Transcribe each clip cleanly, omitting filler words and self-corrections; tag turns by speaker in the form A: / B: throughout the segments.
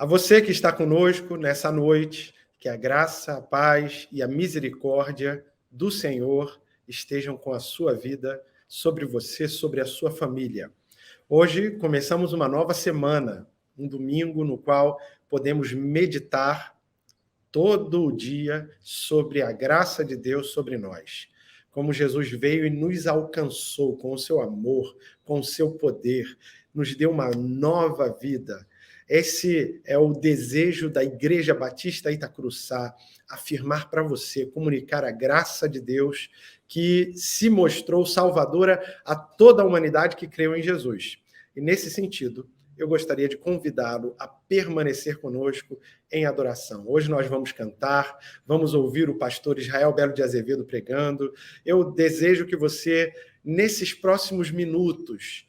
A: A você que está conosco nessa noite, que a graça, a paz e a misericórdia do Senhor estejam com a sua vida, sobre você, sobre a sua família. Hoje começamos uma nova semana, um domingo no qual podemos meditar todo o dia sobre a graça de Deus sobre nós. Como Jesus veio e nos alcançou com o seu amor, com o seu poder, nos deu uma nova vida. Esse é o desejo da Igreja Batista Itacruçá, afirmar para você, comunicar a graça de Deus que se mostrou salvadora a toda a humanidade que creu em Jesus. E nesse sentido, eu gostaria de convidá-lo a permanecer conosco em adoração. Hoje nós vamos cantar, vamos ouvir o pastor Israel Belo de Azevedo pregando. Eu desejo que você, nesses próximos minutos,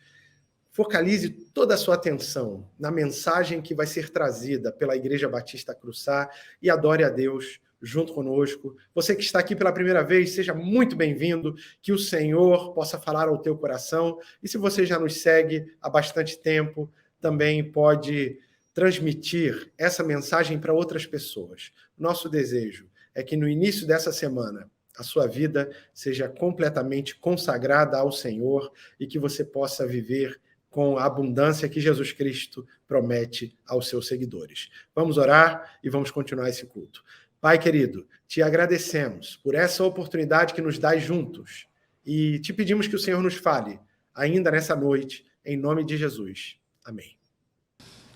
A: focalize toda a sua atenção na mensagem que vai ser trazida pela Igreja Batista Cruçá e adore a Deus junto conosco. Você que está aqui pela primeira vez, seja muito bem-vindo, que o Senhor possa falar ao teu coração. E se você já nos segue há bastante tempo, também pode transmitir essa mensagem para outras pessoas. Nosso desejo é que no início dessa semana a sua vida seja completamente consagrada ao Senhor e que você possa viver com a abundância que Jesus Cristo promete aos seus seguidores. Vamos orar e vamos continuar esse culto. Pai querido, te agradecemos por essa oportunidade que nos dás juntos e te pedimos que o Senhor nos fale ainda nessa noite, em nome de Jesus. Amém.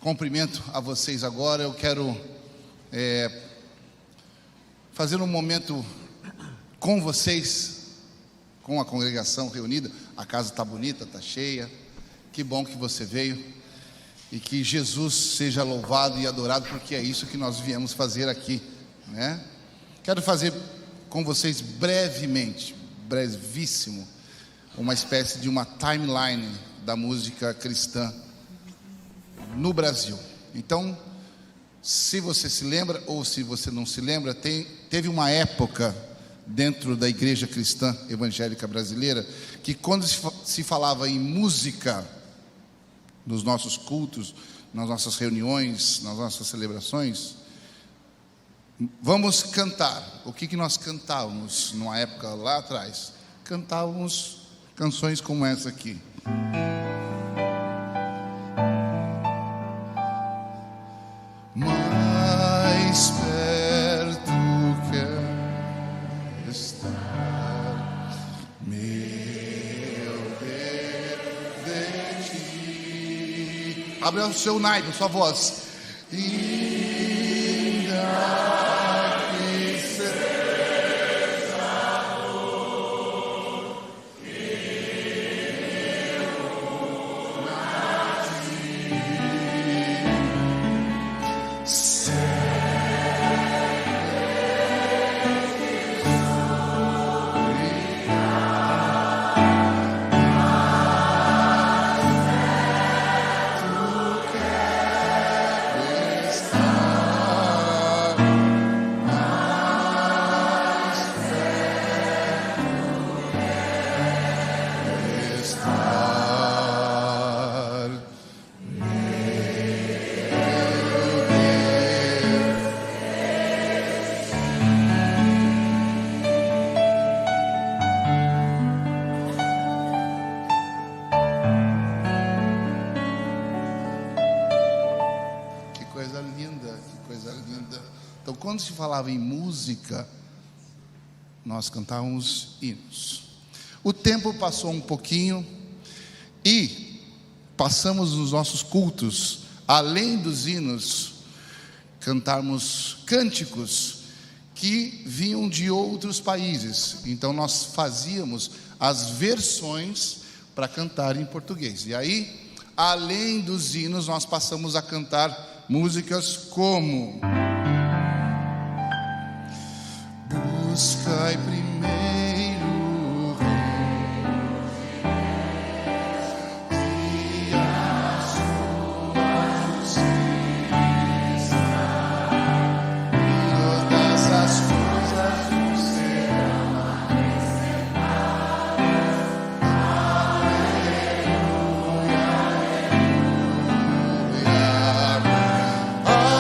B: Cumprimento a vocês agora. Eu quero fazer um momento com vocês, com a congregação reunida. A casa está bonita, está cheia. Que bom que você veio e que Jesus seja louvado e adorado, porque é isso que nós viemos fazer aqui, né? Quero fazer com vocês brevíssimo, uma espécie de uma timeline da música cristã no Brasil. Então, se você se lembra ou se você não se lembra, teve uma época dentro da igreja cristã evangélica brasileira que quando se falava em música nos nossos cultos, nas nossas reuniões, nas nossas celebrações, vamos cantar. O que nós cantávamos numa época lá atrás? Cantávamos canções como essa aqui. Mais perto quero estar, meu Deus de ti. Abre o seu naipe, sua voz. Quando se falava em música, nós cantávamos hinos. O tempo passou um pouquinho e passamos nos nossos cultos, além dos hinos, cantarmos cânticos que vinham de outros países. Então nós fazíamos as versões para cantar em português. E aí, além dos hinos, nós passamos a cantar músicas como Buscai primeiro o reino e a sua justiça, e todas as coisas nos serão acrescentadas. Aleluia, aleluia.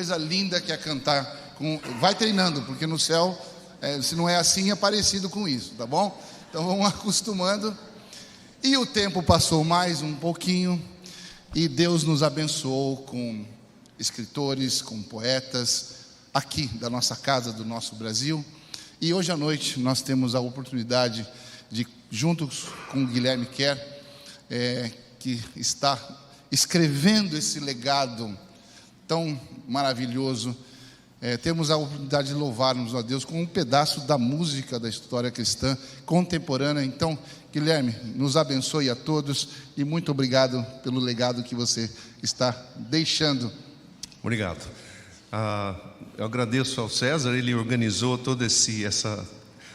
B: coisa linda que é cantar. Vai treinando, porque no céu, se não é assim, é parecido com isso, tá bom? Então vamos acostumando. E o tempo passou mais um pouquinho, e Deus nos abençoou com escritores, com poetas, aqui da nossa casa, do nosso Brasil. E hoje à noite nós temos a oportunidade de, juntos com o Guilherme Kerr, que está escrevendo esse legado tão maravilhoso, temos a oportunidade de louvarmos a Deus com um pedaço da música da história cristã contemporânea. Então, Guilherme, nos abençoe a todos e muito obrigado pelo legado que você está deixando.
C: Obrigado. Eu agradeço ao César, ele organizou todo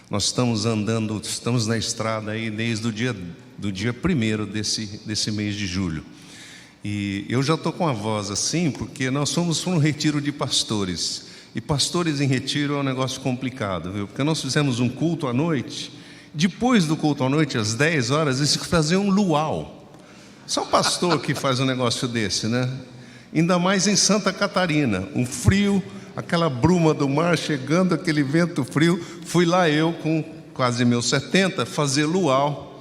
C: nós estamos andando, estamos na estrada aí desde o dia 1º desse mês de julho. E eu já estou com a voz assim, porque nós fomos um retiro de pastores. E pastores em retiro é um negócio complicado, viu? Porque nós fizemos um culto à noite. Depois do culto à noite, às 10 horas, eles faziam um luau. Só um pastor que faz um negócio desse, né? Ainda mais em Santa Catarina, um frio, aquela bruma do mar chegando, aquele vento frio. Fui lá eu, com quase meus 70, fazer luau.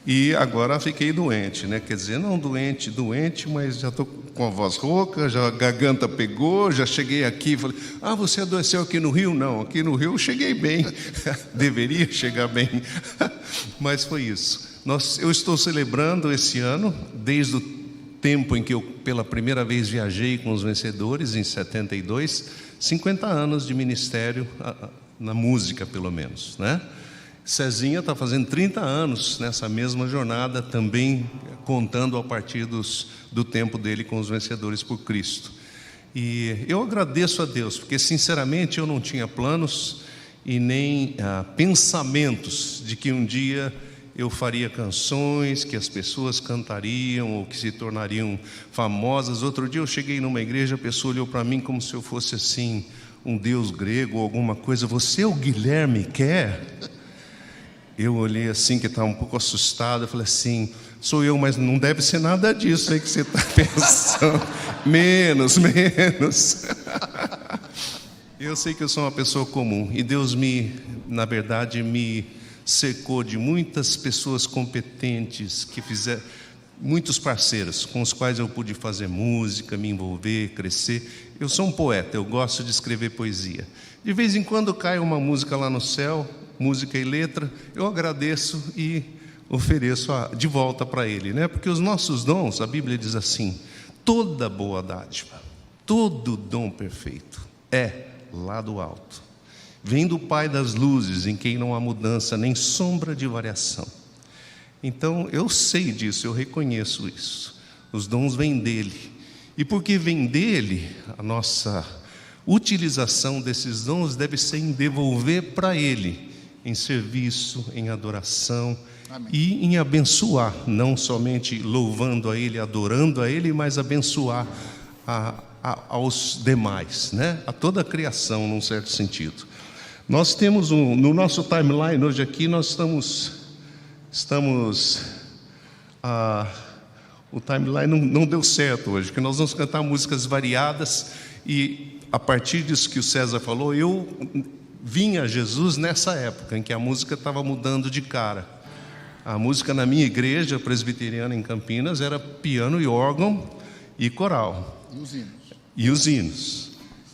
C: E agora fiquei doente, né? Quer dizer, não doente, mas já estou com a voz rouca, já a garganta pegou, já cheguei aqui e falei, você adoeceu aqui no Rio? Não, aqui no Rio eu cheguei bem, deveria chegar bem, mas foi isso. Eu estou celebrando esse ano, desde o tempo em que eu pela primeira vez viajei com os vencedores, em 72, 50 anos de ministério na música, pelo menos, né? Cezinha está fazendo 30 anos nessa mesma jornada, também contando a partir do tempo dele com os vencedores por Cristo. E eu agradeço a Deus, porque sinceramente eu não tinha planos e nem pensamentos de que um dia eu faria canções que as pessoas cantariam ou que se tornariam famosas. Outro dia eu cheguei numa igreja, a pessoa olhou para mim como se eu fosse assim, um deus grego ou alguma coisa. Você é o Guilherme Kerr? Eu olhei assim, que estava um pouco assustado, eu falei assim, sou eu, mas não deve ser nada disso aí que você está pensando. Menos. Eu sei que eu sou uma pessoa comum, e Deus na verdade, me cercou de muitas pessoas competentes, muitos parceiros, com os quais eu pude fazer música, me envolver, crescer. Eu sou um poeta, eu gosto de escrever poesia. De vez em quando cai uma música lá no céu, música e letra, eu agradeço e ofereço de volta para Ele, né? Porque os nossos dons, a Bíblia diz assim, toda boa dádiva, todo dom perfeito é lá do alto, vem do Pai das luzes, em quem não há mudança nem sombra de variação. Então eu sei disso, eu reconheço isso, os dons vêm dEle, e porque vem dEle, a nossa utilização desses dons deve ser em devolver para Ele, em serviço, em adoração. Amém. E em abençoar, não somente louvando a Ele, adorando a Ele, mas abençoar aos demais, né? A toda a criação, num certo sentido. Nós temos no nosso timeline hoje aqui, nós o timeline não deu certo hoje, porque nós vamos cantar músicas variadas, e a partir disso que o César falou, eu vinha Jesus nessa época em que a música estava mudando de cara. A música na minha igreja presbiteriana em Campinas era piano e órgão e coral. E os hinos.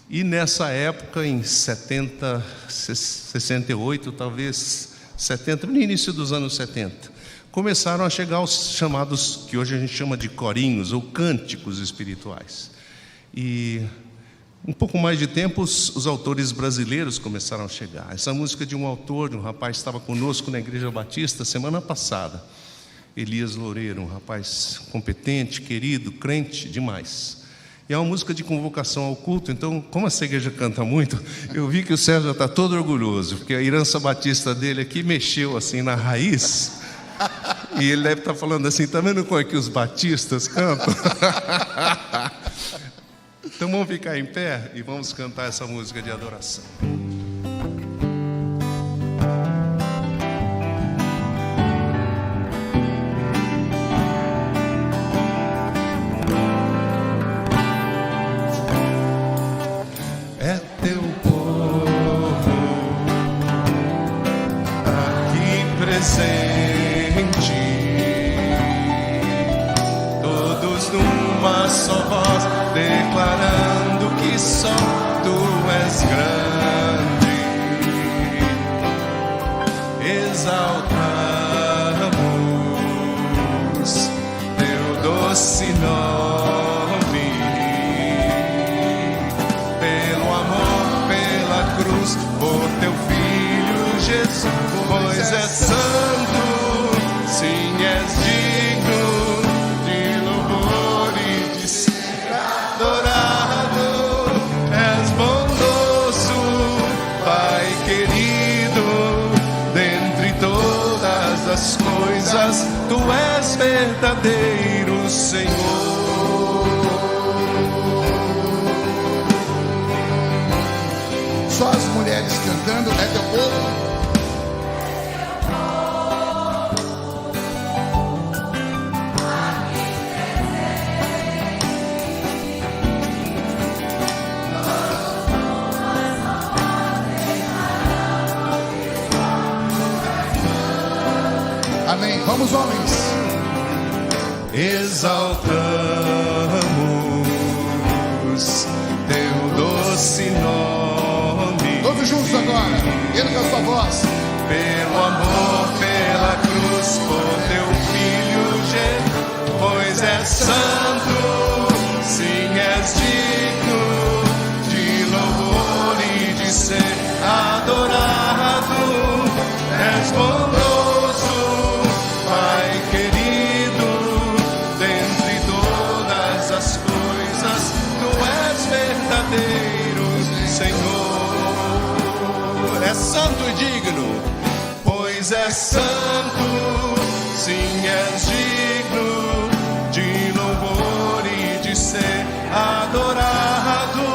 C: E nessa época, em 68, talvez 70, no início dos anos 70, começaram a chegar os chamados, que hoje a gente chama de corinhos ou cânticos espirituais. E um pouco mais de tempo, os autores brasileiros começaram a chegar. Essa música de um autor, de um rapaz que estava conosco na Igreja Batista semana passada, Elias Loureiro, um rapaz competente, querido, crente demais. E é uma música de convocação ao culto. Então, como essa igreja canta muito, eu vi que o Sérgio está todo orgulhoso, porque a herança batista dele aqui mexeu assim na raiz. E ele deve estar falando assim, tá vendo como é que os batistas cantam? Então vamos ficar em pé e vamos cantar essa música de adoração. declarando que só tu és grande. Exaltamos teu doce nome, pelo amor, pela cruz, por teu Filho Jesus. Pois és santo, sim, és digno de louvor e de ser adorado. És bondoso, Pai querido, dentre todas as coisas, tu és verdadeiro Senhor.
B: Só as mulheres cantando, é teu povo. Amém. Vamos, homens.
C: Exaltamos teu doce nome.
B: Todos juntos agora. Erga a sua voz.
C: Pelo amor, pela cruz, por teu Filho Jesus. Pois és santo, sim, és digno de louvor e de ser adorado. És bondoso, Pai querido, dentre todas as coisas, tu és verdadeiro Senhor. És santo e digno, pois és santo, sim, és digno de louvor e de ser adorado.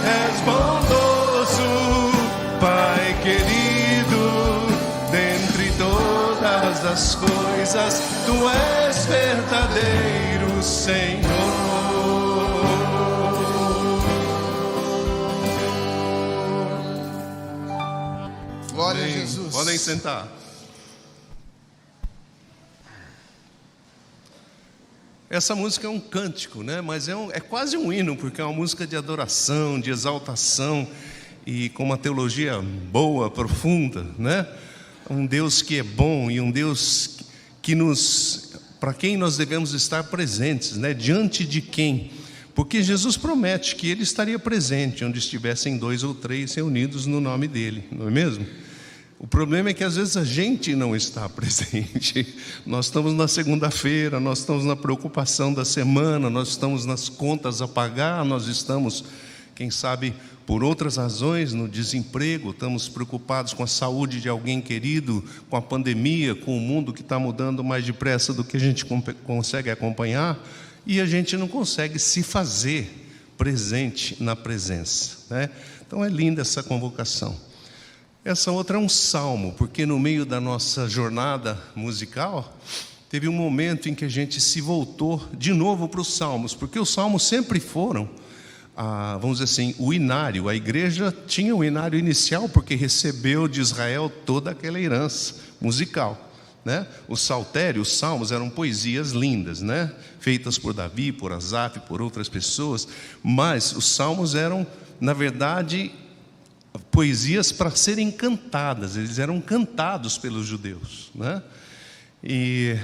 C: És bondoso, Pai querido, dentre todas as coisas, tu és verdadeiro Senhor.
B: Glória a Jesus.
C: Podem sentar. Essa música é um cântico, né? Mas é quase um hino, porque é uma música de adoração, de exaltação e com uma teologia boa, profunda, né? Um Deus que é bom e um Deus que para quem nós devemos estar presentes, né? Diante de quem? Porque Jesus promete que Ele estaria presente onde estivessem 2 ou 3 reunidos no nome dEle, não é mesmo? O problema é que às vezes a gente não está presente. Nós estamos na segunda-feira, nós estamos na preocupação da semana, nós estamos nas contas a pagar, nós estamos, quem sabe, por outras razões, no desemprego, estamos preocupados com a saúde de alguém querido, com a pandemia, com o mundo que está mudando mais depressa do que a gente consegue acompanhar, e a gente não consegue se fazer presente na presença, né? Então é linda essa convocação. Essa outra é um salmo, porque no meio da nossa jornada musical, teve um momento em que a gente se voltou de novo para os salmos, porque os salmos sempre foram, vamos dizer assim, o inário. A igreja tinha o inário inicial, porque recebeu de Israel toda aquela herança musical, né? O saltério, os salmos eram poesias lindas, né? Feitas por Davi, por Asaf, por outras pessoas, mas os salmos eram, na verdade, poesias para serem cantadas. Eles eram cantados pelos judeus, né? E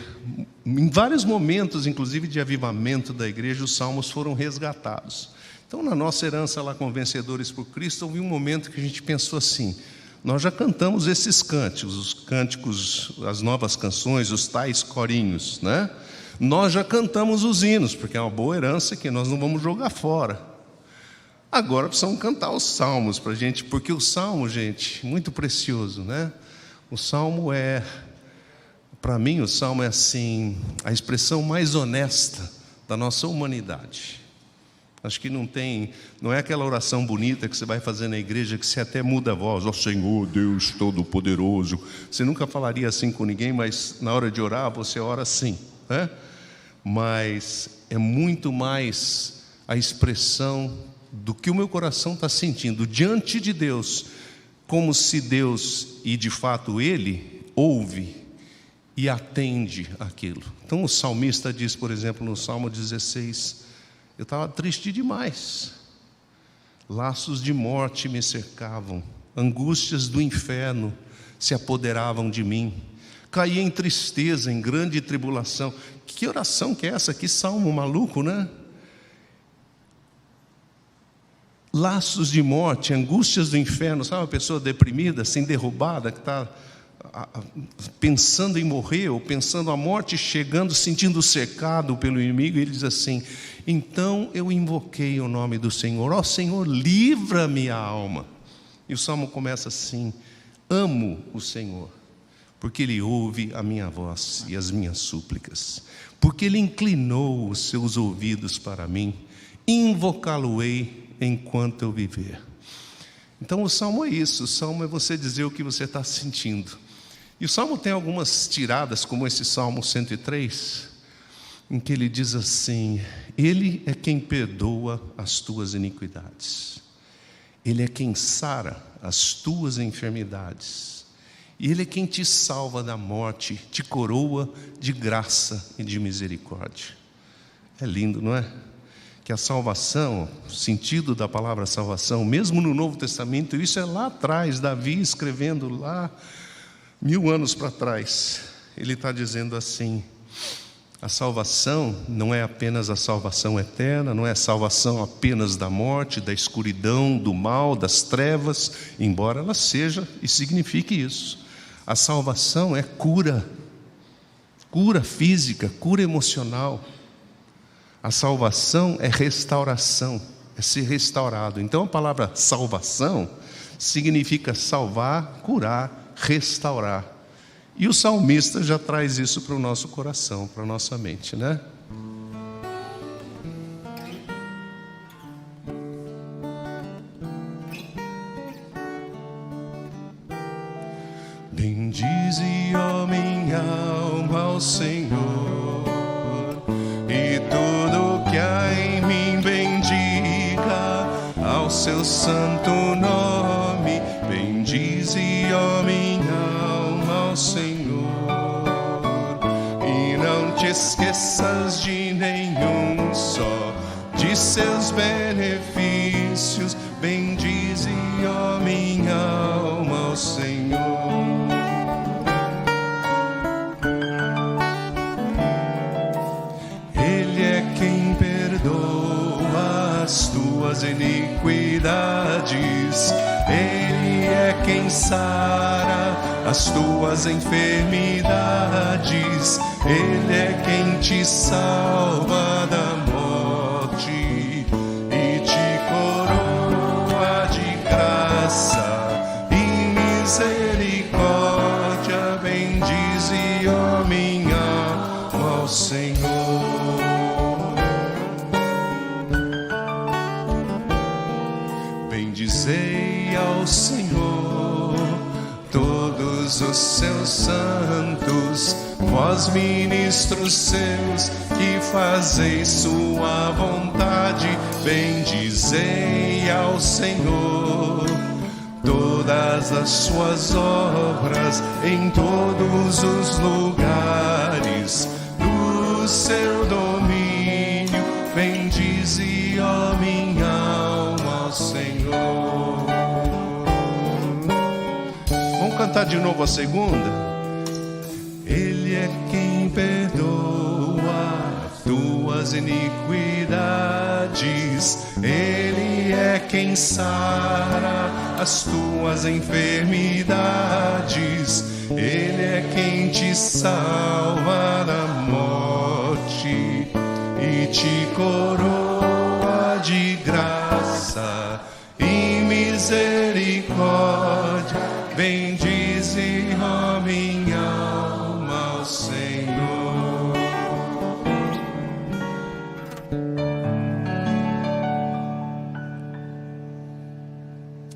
C: em vários momentos, inclusive de avivamento da igreja, os salmos foram resgatados. Então, na nossa herança lá com Vencedores por Cristo, houve um momento que a gente pensou assim: nós já cantamos esses cânticos, os cânticos, as novas canções, os tais corinhos, né? Nós já cantamos os hinos, porque é uma boa herança que nós não vamos jogar fora. Agora precisamos cantar os salmos para a gente, porque o salmo, gente, muito precioso, né? O salmo para mim, o salmo é assim, a expressão mais honesta da nossa humanidade. Acho que não é aquela oração bonita que você vai fazer na igreja, que você até muda a voz: ó Senhor Deus Todo-Poderoso. Você nunca falaria assim com ninguém, mas na hora de orar, você ora assim, né? Mas é muito mais a expressão do que o meu coração está sentindo diante de Deus, como se Deus, e de fato Ele, ouve e atende aquilo. Então o salmista diz, por exemplo, no Salmo 16: Eu estava triste demais. Laços de morte me cercavam, angústias do inferno se apoderavam de mim. Caí em tristeza, em grande tribulação. Que oração que é essa? Que salmo maluco, né? Laços de morte, angústias do inferno. Sabe uma pessoa deprimida, assim, derrubada, que está pensando em morrer, ou pensando a morte chegando, sentindo cercado pelo inimigo. Ele diz assim: então eu invoquei o nome do Senhor. Ó Senhor, livra-me a alma. E o salmo começa assim: amo o Senhor, porque Ele ouve a minha voz e as minhas súplicas, porque Ele inclinou os seus ouvidos para mim, invocá-lo-ei enquanto eu viver. Então o salmo é isso, o salmo é você dizer o que você está sentindo. E o salmo tem algumas tiradas, como esse Salmo 103, em que ele diz assim: Ele é quem perdoa as tuas iniquidades, Ele é quem sara as tuas enfermidades, e Ele é quem te salva da morte, te coroa de graça e de misericórdia. É lindo, não é? Que a salvação, o sentido da palavra salvação, mesmo no Novo Testamento, isso é lá atrás, Davi escrevendo lá 1000 anos para trás, ele está dizendo assim: a salvação não é apenas a salvação eterna, não é a salvação apenas da morte, da escuridão, do mal, das trevas, embora ela seja e signifique isso. A salvação é cura, cura física, cura emocional. A salvação é restauração, é ser restaurado. Então a palavra salvação significa salvar, curar, restaurar. E o salmista já traz isso para o nosso coração, para a nossa mente, né? Bendize, ó minha alma, ao Senhor, e tudo que há em mim bendiga ao seu santo nome. Bendize, ó minha alma, ao Senhor, e não te esqueças de nenhum só de seus benefícios. Bendize, ó minha alma, ao Senhor. Ele é quem perdoa as tuas iniquidades, Ele é quem sara as tuas enfermidades, Ele é quem te salva da morte e te coroa de graça e misericórdia. Bendize, ó minha alma, ao Senhor. Bendizei ao Senhor todos os seus santos, vós ministros seus que fazeis sua vontade. Bendizei ao Senhor todas as suas obras em todos os lugares do seu domínio. Bendize, ó minha alma, ao Senhor. Vamos cantar de novo a segunda? Ele é quem perdoa tuas iniquidades, Ele é quem sara as tuas enfermidades, Ele é quem te salva da morte e te coroa de graça e misericórdia. Bendize, ó minha alma, ao Senhor.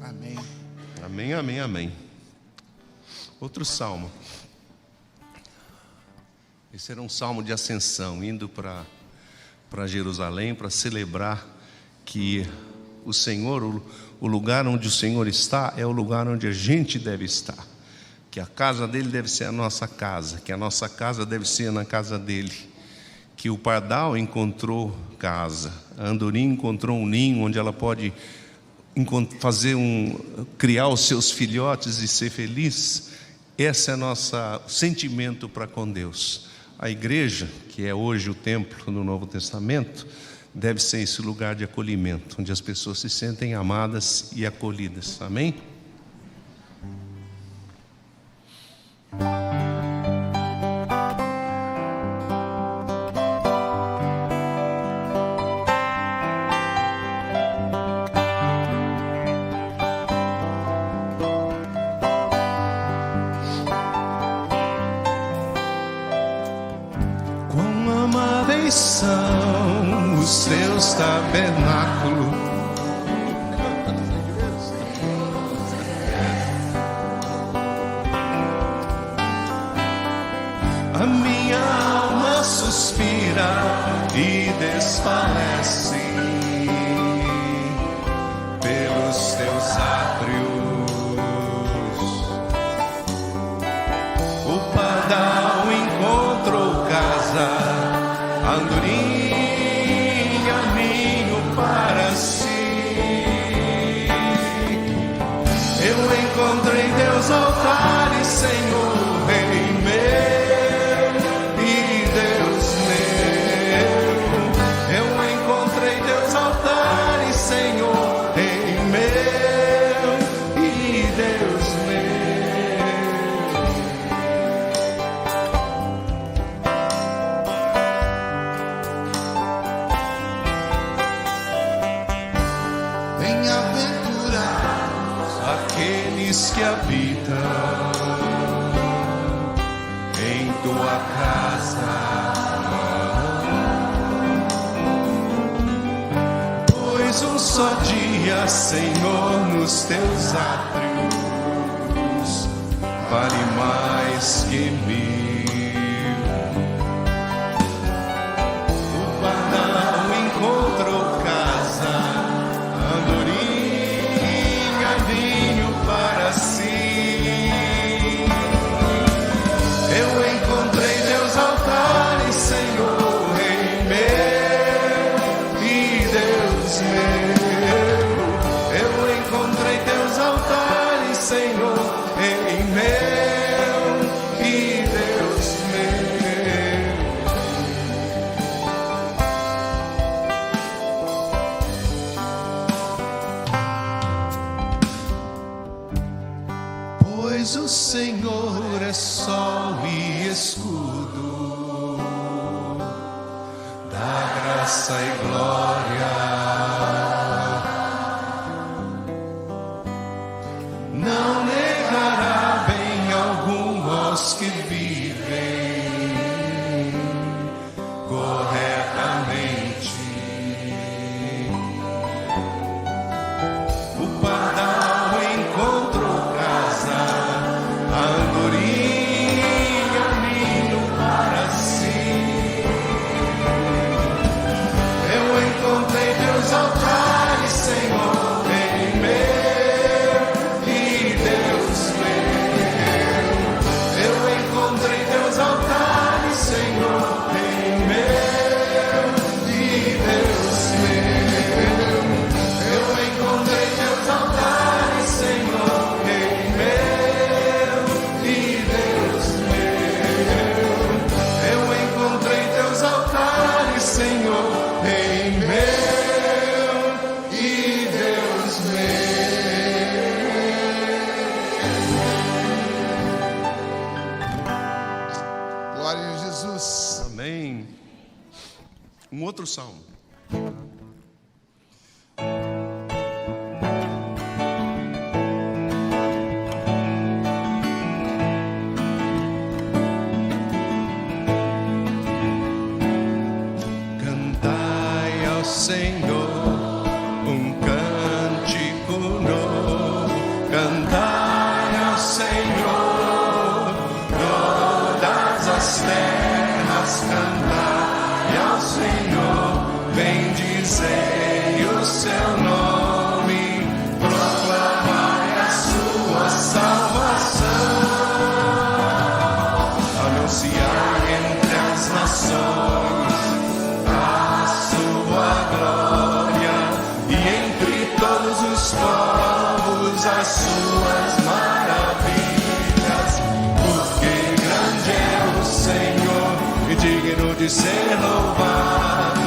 B: Amém.
C: Amém, amém, amém. Outro salmo. Esse era um salmo de ascensão, indo para Jerusalém para celebrar que o Senhor, o lugar onde o Senhor está, é o lugar onde a gente deve estar. Que a casa dele deve ser a nossa casa, que a nossa casa deve ser na casa dele. que o pardal encontrou casa, a andorinha encontrou um ninho onde ela pode criar os seus filhotes e ser feliz. Esse é o nosso sentimento para com Deus. A igreja, que é hoje o templo no Novo Testamento, deve ser esse lugar de acolhimento, onde as pessoas se sentem amadas e acolhidas. Amém? São os teus tabernáculos, a minha alma suspira e desfalece pelos teus átrios. O pardal encontrou casa, andorinha, ninho para si. Eu encontrei teus altares, Senhor, Rei meu e Deus meu. Eu encontrei teus altares, Senhor, Rei meu e Deus meu. Que habitam em tua casa, pois um só dia, Senhor, nos teus átrios vale mais que 1000. O pardal encontrou casa, andorinha, ninho para si. Eu encontrei teus altares, Senhor, Rei meu e Deus meu. Eu encontrei teus altares, Senhor, Rei meu e Deus meu. Pois o Senhor é sol e escudo, da graça e glória. Não negará bem algum aos que vivem corretamente. O pardal encontrou casa, andorinha, ninho para si. Eu encontrei teus altares, Senhor, Rei meu e Deus meu. Eu encontrei teus altares, Senhor, Rei meu e Deus meu. Eu encontrei teus altares, Senhor, Rei meu e Deus meu. Eu encontrei teus altares, Senhor, Rei meu e Deus meu.
B: Glória a Jesus.
C: Amém. Um outro salmo. Cantai ao Senhor um cântico novo. Cantai ao Senhor todas as terras. Cantai ao Senhor, bendizei o seu nome, proclamai a sua salvação, anunciai entre as nações entre todos os povos as suas maravilhas. Porque grande é o Senhor e digno de ser louvado,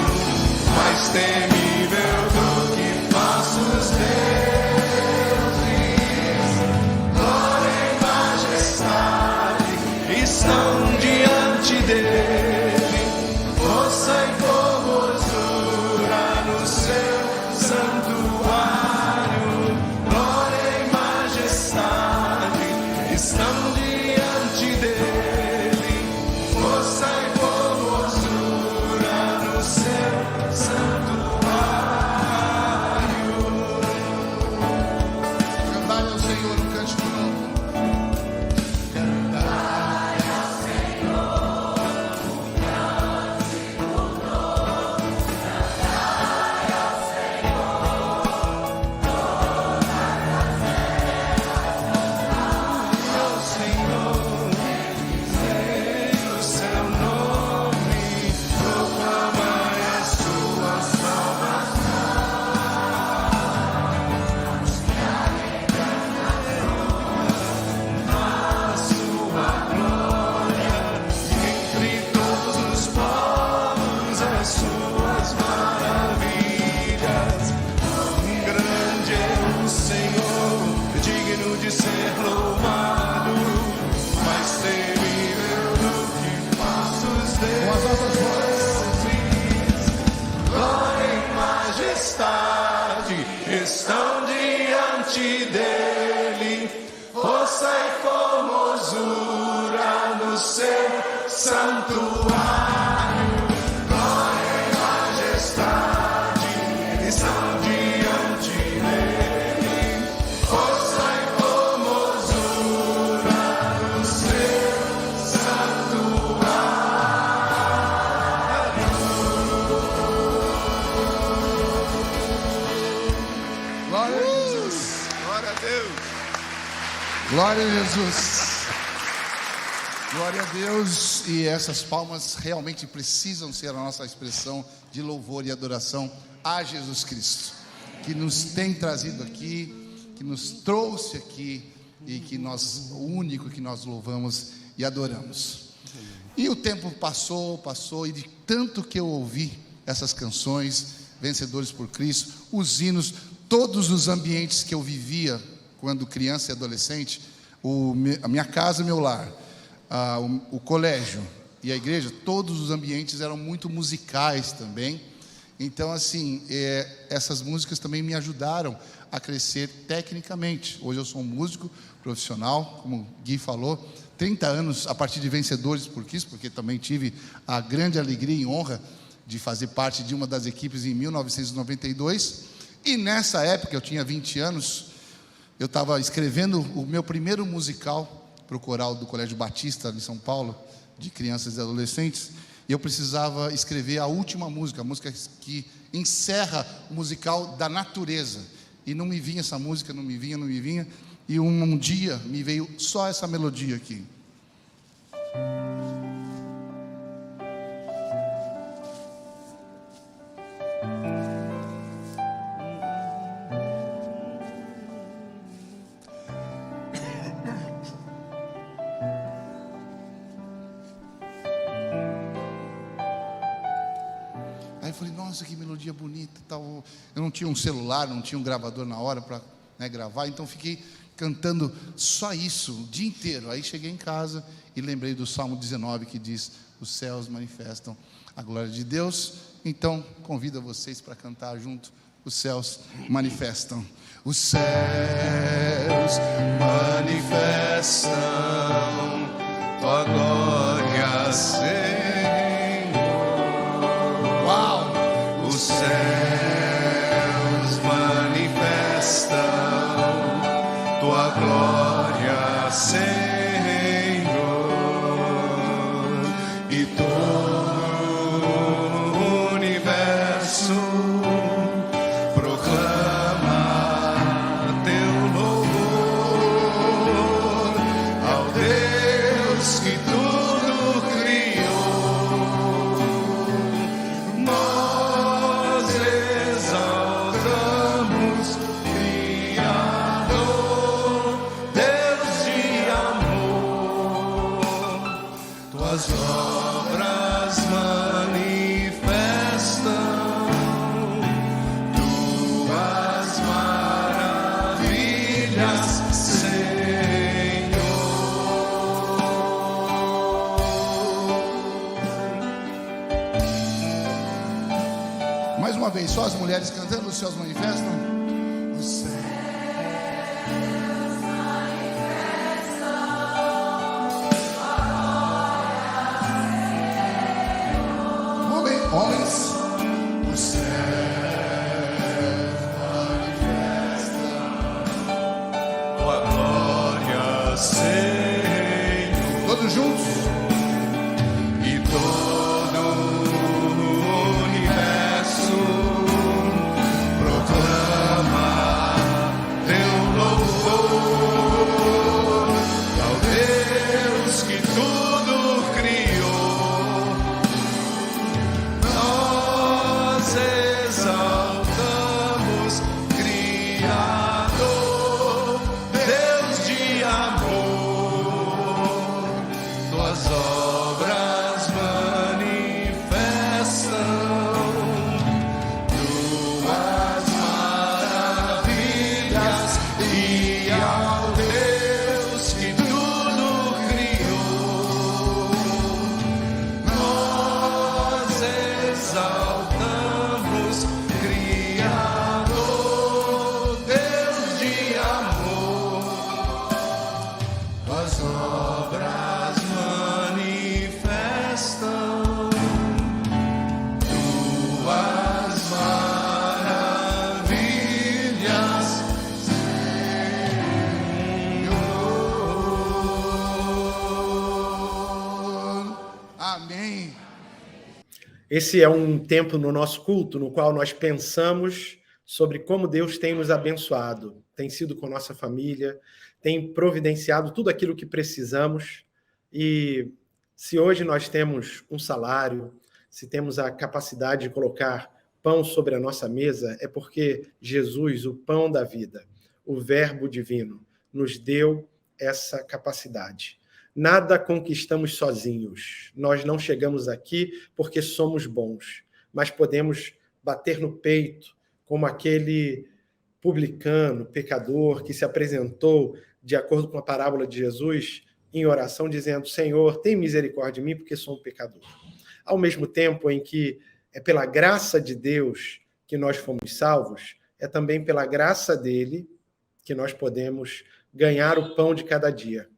C: mais temível do que falsos deuses. Glória e majestade estão diante dele, força e formosura no seu santuário. Glória e majestade estão diante dele, força e formosura no seu santuário.
B: Cantai ao Senhor um cântico novo.
C: Estão diante dele, força e formosura no seu santuário. Glória e majestade estão diante dele, força e formosura no seu santuário.
B: Glória a Jesus.
C: Glória a Deus.
B: Glória a Jesus. Glória a Deus. E essas palmas realmente precisam ser a nossa expressão de louvor e adoração a Jesus Cristo, que nos tem trazido aqui, que nos trouxe aqui e que o único que nós louvamos e adoramos. E o tempo passou e de tanto que eu ouvi essas canções, Vencedores por Cristo, os hinos, todos os ambientes que eu vivia quando criança e adolescente, a minha casa, meu lar, o colégio e a igreja, todos os ambientes eram muito musicais também. Então, assim, essas músicas também me ajudaram a crescer tecnicamente. Hoje eu sou um músico profissional, como o Gui falou, 30 anos a partir de Vencedores por Cristo, porque também tive a grande alegria e honra de fazer parte de uma das equipes em 1992. E nessa época, eu tinha 20 anos, eu estava escrevendo o meu primeiro musical para o coral do Colégio Batista, de São Paulo, de crianças e adolescentes, e eu precisava escrever a última música, a música que encerra o musical da natureza, e não me vinha essa música, não me vinha, e um dia me veio só essa melodia aqui. Aí eu falei, nossa, que melodia bonita, tal. Eu não tinha um celular, não tinha um gravador na hora para gravar, então fiquei cantando só isso o dia inteiro. Aí cheguei em casa e lembrei do Salmo 19 que diz: os céus manifestam a glória de Deus. Então convido a vocês para cantar junto: os céus manifestam. Os céus manifestam tua glória, Senhor. Uau! Os céus manifestam tua glória, Senhor, e todo o universo proclama teu louvor ao Deus que tudo criou. Nós exaltamos vez, só as mulheres cantando, os céus manifestam. Os céus manifestam. Homens, os céus manifestam. Tua glória, Senhor. Todos juntos. E todo o universo proclama teu louvor ao Deus que tudo criou. Nós exaltamos, Criador, Deus de amor, tuas obras manifestam tuas maravilhas, e ao Deus que tudo criou, nós exaltamos, Criador, Deus de amor, tuas obras manifestam tuas maravilhas, Senhor. Amém.
A: Esse é um tempo no nosso culto no qual nós pensamos sobre como Deus tem nos abençoado, tem sido com nossa família, tem providenciado tudo aquilo que precisamos. E se hoje nós temos um salário, se temos a capacidade de colocar pão sobre a nossa mesa, é porque Jesus, o pão da vida, o Verbo divino, nos deu essa capacidade. Nada conquistamos sozinhos. Nós não chegamos aqui porque somos bons, mas podemos bater no peito como aquele publicano, pecador, que se apresentou de acordo com a parábola de Jesus em oração, dizendo: Senhor, tem misericórdia de mim porque sou um pecador. Ao mesmo tempo em que é pela graça de Deus que nós fomos salvos, é também pela graça dele que nós podemos ganhar o pão de cada dia.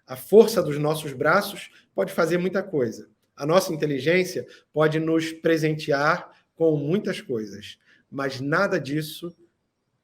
A: A força dos nossos braços pode fazer muita coisa. A nossa inteligência pode nos presentear com muitas coisas, mas nada disso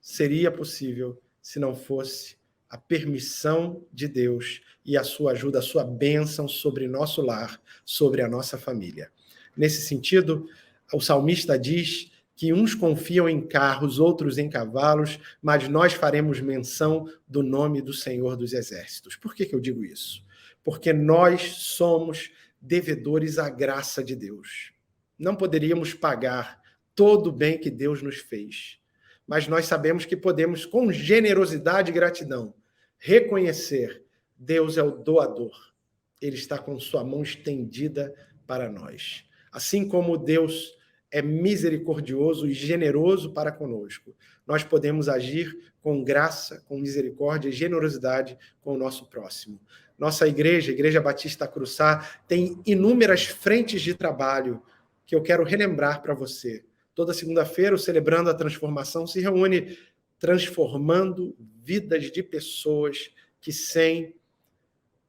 A: seria possível se não fosse a permissão de Deus e a sua ajuda, a sua bênção sobre nosso lar, sobre a nossa família. Nesse sentido, o salmista diz que uns confiam em carros, outros em cavalos, mas nós faremos menção do nome do Senhor dos Exércitos. Por que eu digo isso? Porque nós somos devedores à graça de Deus. Não poderíamos pagar todo o bem que Deus nos fez, mas nós sabemos que podemos, com generosidade e gratidão, reconhecer: Deus é o doador. Ele está com sua mão estendida para nós. Assim como Deus é misericordioso e generoso para conosco, nós podemos agir com graça, com misericórdia e generosidade com o nosso próximo. Nossa igreja, a Igreja Batista Cruçá, tem inúmeras frentes de trabalho que eu quero relembrar para você. Toda segunda-feira, o Celebrando a Transformação se reúne transformando vidas de pessoas que, sem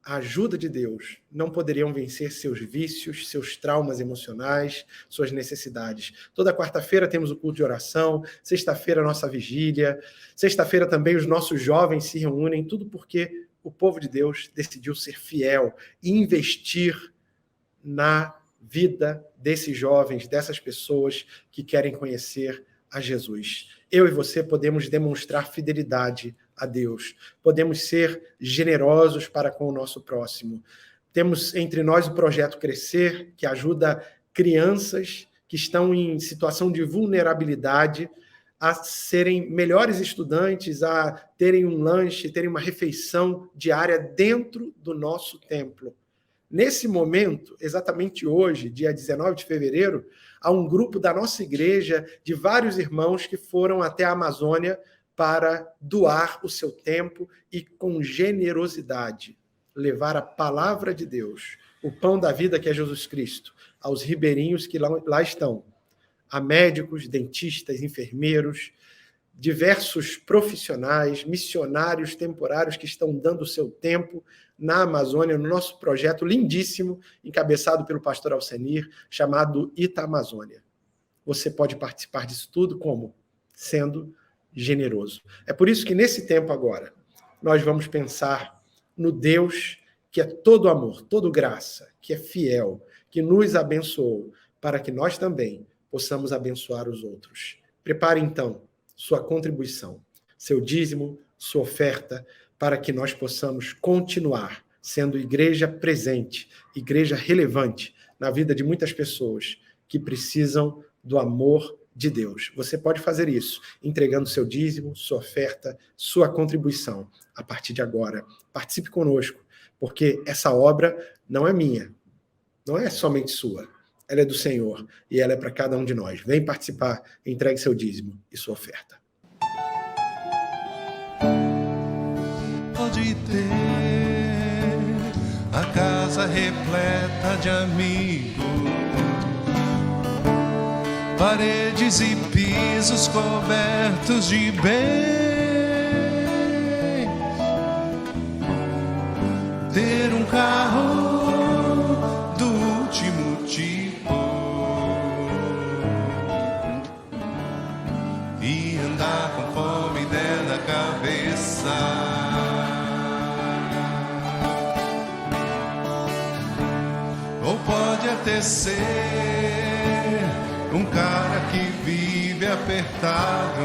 A: a ajuda de Deus, não poderiam vencer seus vícios, seus traumas emocionais, suas necessidades. Toda quarta-feira temos o culto de oração, sexta-feira a nossa vigília, sexta-feira também os nossos jovens se reúnem, tudo porque o povo de Deus decidiu ser fiel e investir na vida desses jovens, dessas pessoas que querem conhecer a Jesus. Eu e você podemos demonstrar fidelidade a Deus. Podemos ser generosos para com o nosso próximo. Temos entre nós o projeto Crescer, que ajuda crianças que estão em situação de vulnerabilidade a serem melhores estudantes, a terem um lanche, terem uma refeição diária dentro do nosso templo. Nesse momento, exatamente hoje, dia 19 de fevereiro, há um grupo da nossa igreja, de vários irmãos que foram até a Amazônia para doar o seu tempo e, com generosidade, levar a palavra de Deus, o pão da vida que é Jesus Cristo, aos ribeirinhos que lá estão, a médicos, dentistas, enfermeiros, diversos profissionais, missionários temporários que estão dando o seu tempo na Amazônia, no nosso projeto lindíssimo, encabeçado pelo pastor Alcenir, chamado Itamazônia. Você pode participar disso tudo como? Sendo generoso. É por isso que nesse tempo agora, nós vamos pensar no Deus que é todo amor, todo graça, que é fiel, que nos abençoou, para que nós também possamos abençoar os outros. Prepare então sua contribuição, seu dízimo, sua oferta, para que nós possamos continuar sendo igreja presente, igreja relevante na vida de muitas pessoas que precisam do amor de Deus. Você pode fazer isso entregando seu dízimo, sua oferta, sua contribuição. A partir de agora, participe conosco, porque essa obra não é minha, não é somente sua, ela é do Senhor e ela é para cada um de nós. Vem participar, entregue seu dízimo e sua oferta.
C: Pode ter a casa repleta de amigos, paredes e pisos cobertos de bens, ter um carro do último tipo e andar com fome dentro da cabeça. Ou pode até ser um cara que vive apertado,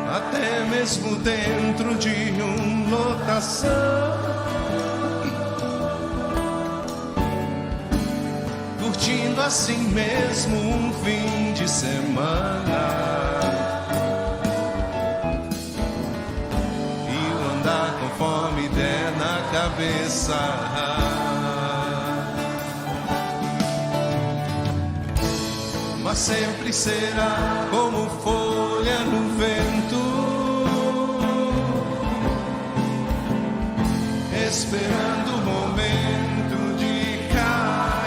C: até mesmo dentro de uma lotação, curtindo assim mesmo um fim de semana, e o andar com fome der na cabeça. Mas sempre será como folha no vento, esperando o momento de cair.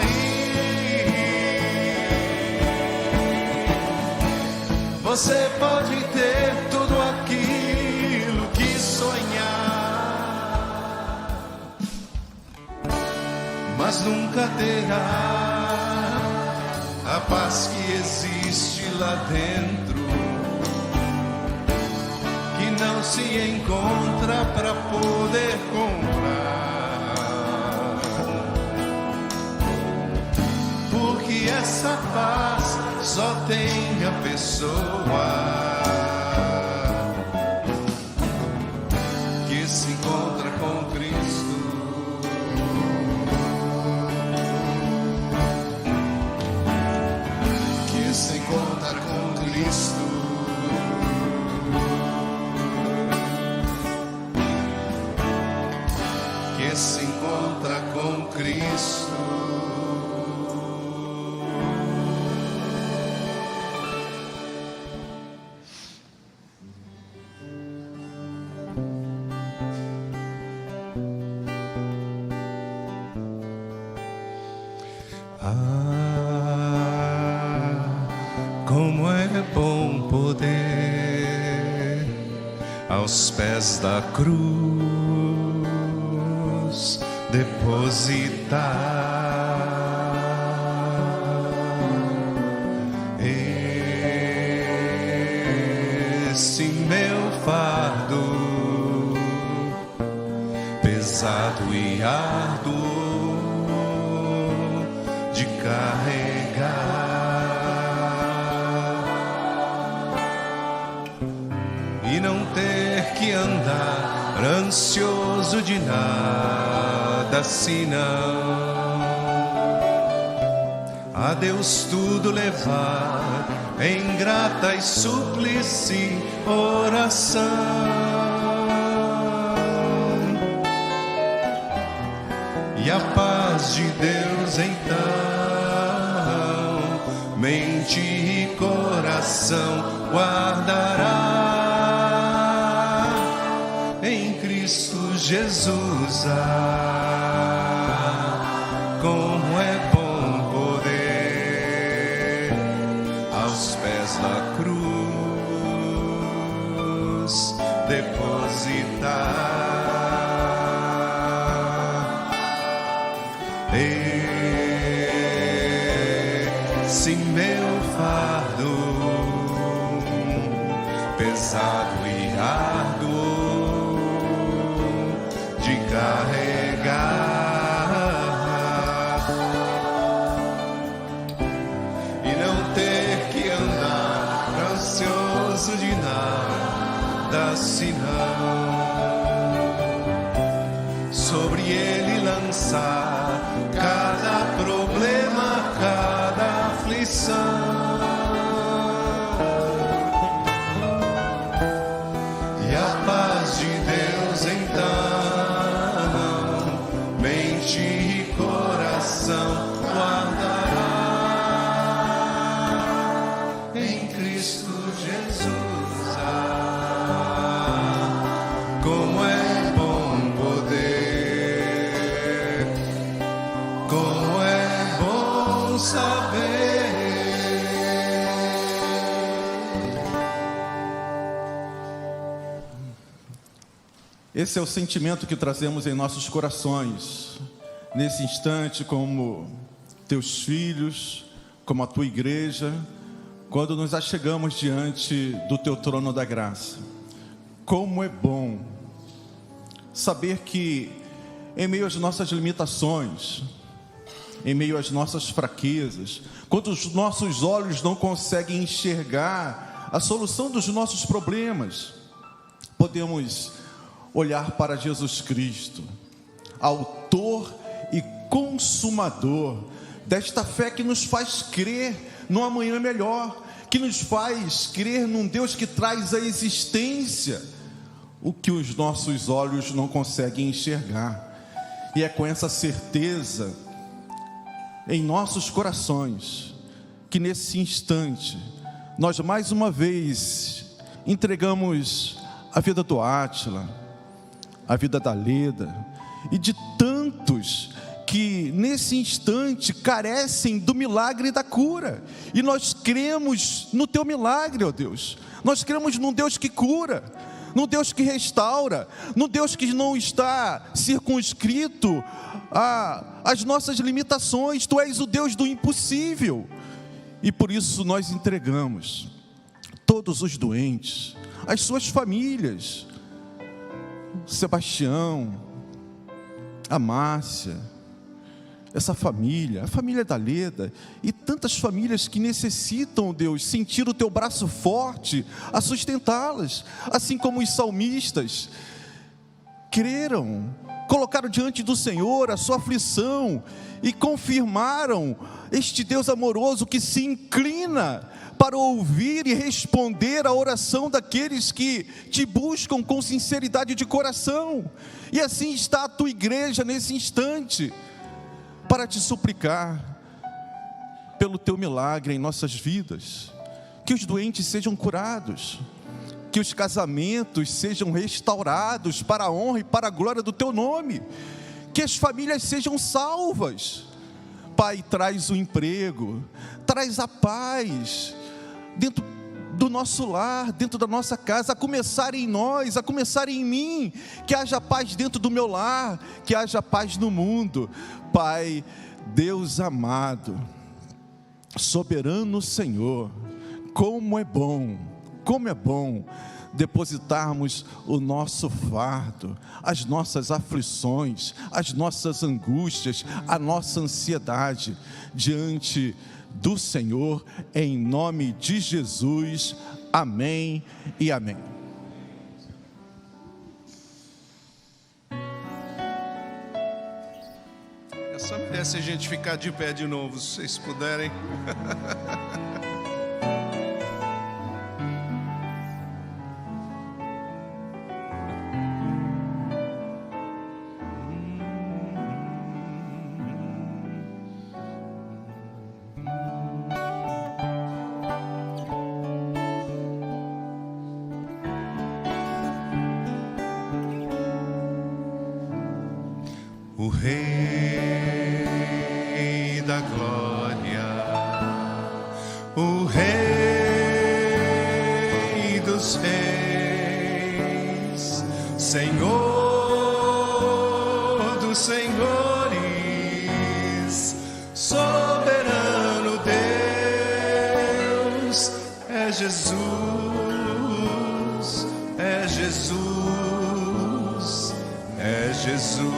C: Você pode ter tudo aquilo que sonhar, mas nunca terá a paz que existe lá dentro, que não se encontra para poder comprar, porque essa paz só tem a pessoa que se encontra com Cristo. Se encontra com Cristo, que se encontra com Cristo. Como é bom poder aos pés da cruz depositar esse meu fardo pesado e árduo de carregar. E não ter que andar ansioso de nada, senão a Deus tudo levar em grata e súplice oração. E a paz de Deus então mente e coração guardará em Cristo Jesus. Como é bom poder depositar esse meu fardo pesado e árduo de carregar, e não ter que andar ansioso de nada, senão sobre ele lançar cada problema, cada aflição. E a paz de Deus então mente e coração guardará em Cristo Jesus. Ah, como é bom poder, como é bom saber.
D: Esse é o sentimento que trazemos em nossos corações, nesse instante, como teus filhos, como a tua igreja, quando nos achegamos diante do teu trono da graça. Como é bom saber que, em meio às nossas limitações, em meio às nossas fraquezas, quando os nossos olhos não conseguem enxergar a solução dos nossos problemas, podemos olhar para Jesus Cristo, autor e consumador desta fé que nos faz crer num amanhã melhor, que nos faz crer num Deus que traz à existência o que os nossos olhos não conseguem enxergar. E é com essa certeza em nossos corações que nesse instante nós mais uma vez entregamos a vida do Átila, a vida da Leda e de tantos que nesse instante carecem do milagre da cura, e nós cremos no teu milagre, ó Deus. Nós cremos num Deus que cura, num Deus que restaura, num Deus que não está circunscrito às nossas limitações. Tu és o Deus do impossível, e por isso nós entregamos todos os doentes, as suas famílias, Sebastião, a Márcia, essa família, a família da Leda e tantas famílias que necessitam, Deus, sentir o teu braço forte a sustentá-las, assim como os salmistas creram, colocaram diante do Senhor a sua aflição e confirmaram este Deus amoroso que se inclina para ouvir e responder a oração daqueles que te buscam com sinceridade de coração. E assim está a tua igreja nesse instante, para te suplicar pelo teu milagre em nossas vidas, que os doentes sejam curados, que os casamentos sejam restaurados para a honra e para a glória do teu nome, que as famílias sejam salvas. Pai, traz o emprego, traz a paz dentro do nosso lar, dentro da nossa casa, a começar em nós, a começar em mim, que haja paz dentro do meu lar, que haja paz no mundo. Pai, Deus amado, soberano Senhor, como é bom depositarmos o nosso fardo, as nossas aflições, as nossas angústias, a nossa ansiedade diante do Senhor, em nome de Jesus. Amém e amém.
C: É só merece a gente ficar de pé de novo, se vocês puderem. O Rei da Glória, o Rei dos Reis, Senhor dos senhores, soberano Deus, é Jesus, é Jesus, é Jesus.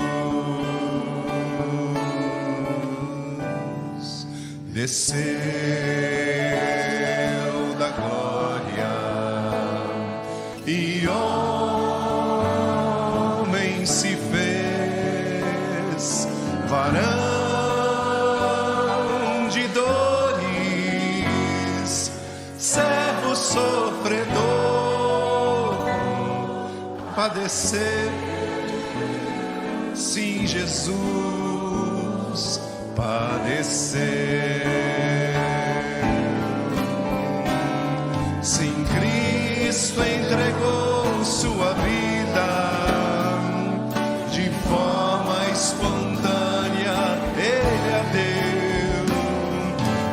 C: Desceu da glória e homem se fez varão de dores, servo sofredor, padecer, sim, Jesus padecer. Sim, Cristo entregou sua vida de forma espontânea, Ele a deu.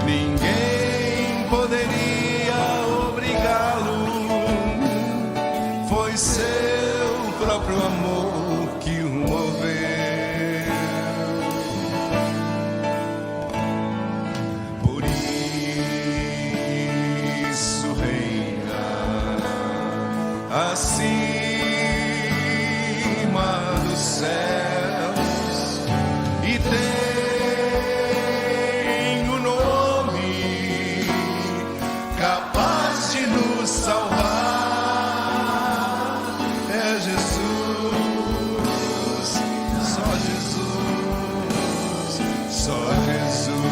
C: Ninguém poderia obrigá-lo, foi seu próprio amor que o moveu. Acima dos céus e tem um nome capaz de nos salvar. É Jesus, só Jesus, só Jesus.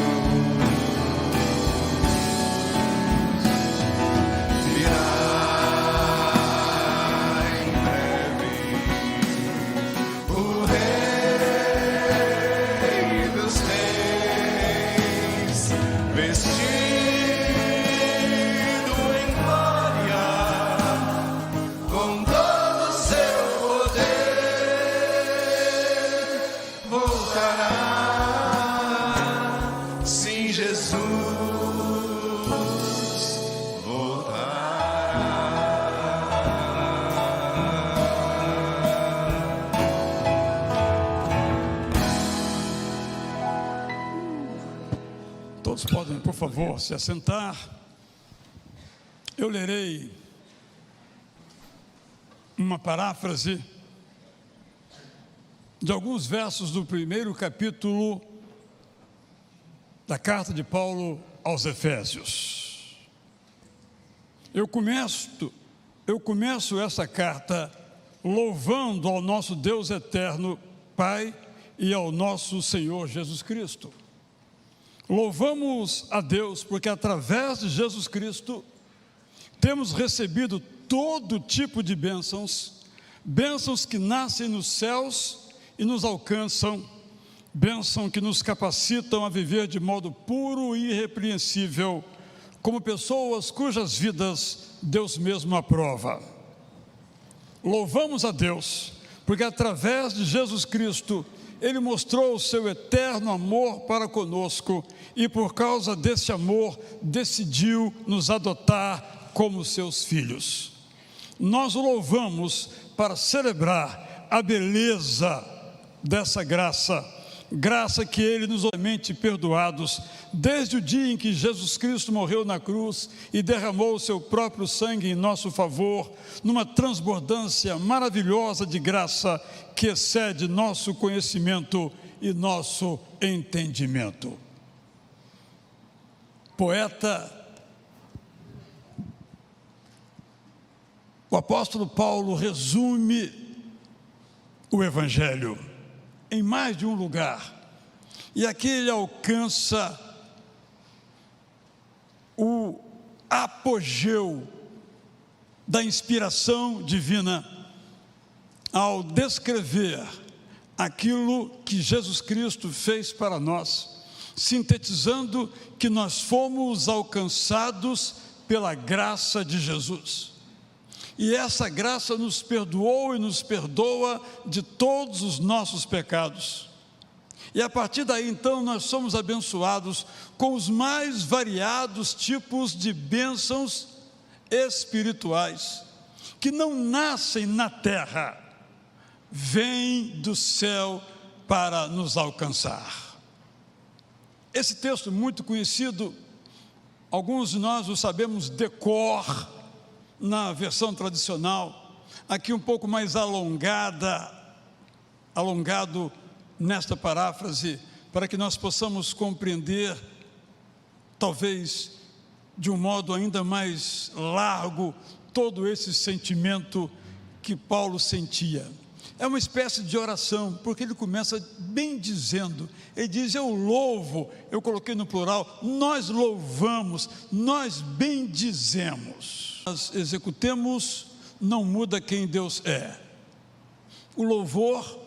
E: Todos podem, por favor, se assentar. Eu lerei uma paráfrase de alguns versos do primeiro capítulo da carta de Paulo aos Efésios. Eu começo essa carta louvando ao nosso Deus eterno, Pai, e ao nosso Senhor Jesus Cristo. Louvamos a Deus porque através de Jesus Cristo temos recebido todo tipo de bênçãos que nascem nos céus e nos alcançam, bênçãos que nos capacitam a viver de modo puro e irrepreensível, como pessoas cujas vidas Deus mesmo aprova. Louvamos a Deus porque através de Jesus Cristo Ele mostrou o seu eterno amor para conosco e por causa desse amor decidiu nos adotar como seus filhos. Nós o louvamos para celebrar a beleza dessa graça que Ele nos somente perdoados desde o dia em que Jesus Cristo morreu na cruz e derramou o seu próprio sangue em nosso favor, numa transbordância maravilhosa de graça que excede nosso conhecimento e nosso entendimento. O apóstolo Paulo resume o Evangelho em mais de um lugar, e aqui ele alcança o apogeu da inspiração divina ao descrever aquilo que Jesus Cristo fez para nós, sintetizando que nós fomos alcançados pela graça de Jesus. E essa graça nos perdoou e nos perdoa de todos os nossos pecados. E a partir daí, então, nós somos abençoados com os mais variados tipos de bênçãos espirituais, que não nascem na terra, vem do céu para nos alcançar. Esse texto muito conhecido, alguns de nós o sabemos de cor, na versão tradicional, aqui um pouco mais alongado nesta paráfrase, para que nós possamos compreender, talvez de um modo ainda mais largo, todo esse sentimento que Paulo sentia. É uma espécie de oração, porque ele começa bem dizendo, ele diz: eu louvo, eu coloquei no plural, nós louvamos, nós bendizemos. Nós executemos, não muda quem Deus é. O louvor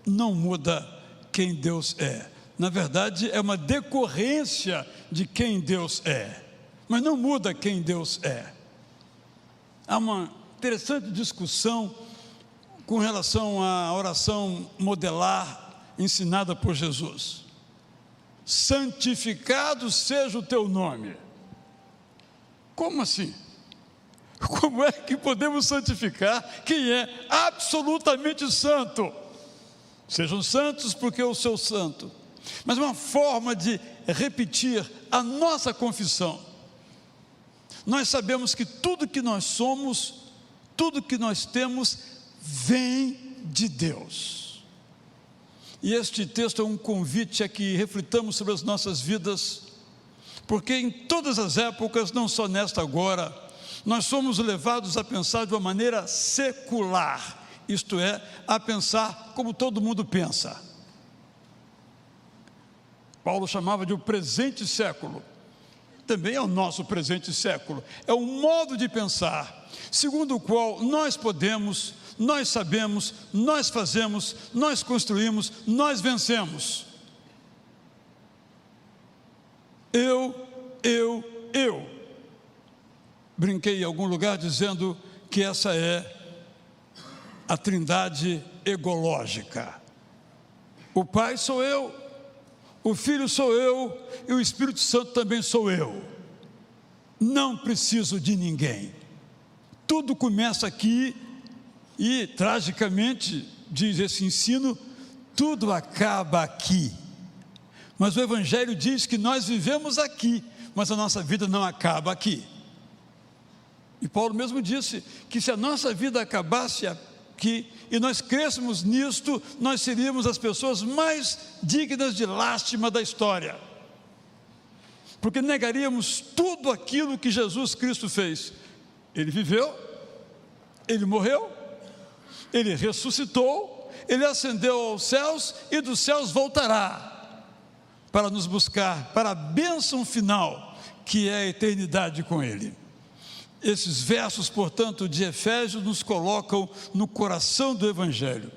E: não muda quem Deus é. Na verdade, é uma decorrência de quem Deus é, mas não muda quem Deus é. Há uma interessante discussão com relação à oração modelar ensinada por Jesus. Santificado seja o teu nome. Como assim? Como é que podemos santificar quem é absolutamente santo? Sejam santos porque eu sou santo. Mas uma forma de repetir a nossa confissão. Nós sabemos que tudo que nós somos, tudo que nós temos, vem de Deus. E este texto é um convite a que reflitamos sobre as nossas vidas, porque em todas as épocas, não só nesta agora, nós somos levados a pensar de uma maneira secular, isto é, a pensar como todo mundo pensa. Paulo chamava de o presente século, também é o nosso presente século, é um modo de pensar, segundo o qual nós podemos, nós sabemos, nós fazemos, nós construímos, nós vencemos. Eu. Brinquei em algum lugar dizendo que essa é a trindade egológica. O Pai sou eu, o Filho sou eu e o Espírito Santo também sou eu. Não preciso de ninguém. Tudo começa aqui e, tragicamente, diz esse ensino, tudo acaba aqui. Mas o Evangelho diz que nós vivemos aqui, mas a nossa vida não acaba aqui. E Paulo mesmo disse que se a nossa vida acabasse aqui e nós crescêssemos nisto, nós seríamos as pessoas mais dignas de lástima da história, porque negaríamos tudo aquilo que Jesus Cristo fez. Ele viveu, Ele morreu, Ele ressuscitou, Ele ascendeu aos céus e dos céus voltará para nos buscar para a bênção final, que é a eternidade com Ele. Esses versos, portanto, de Efésios nos colocam no coração do Evangelho.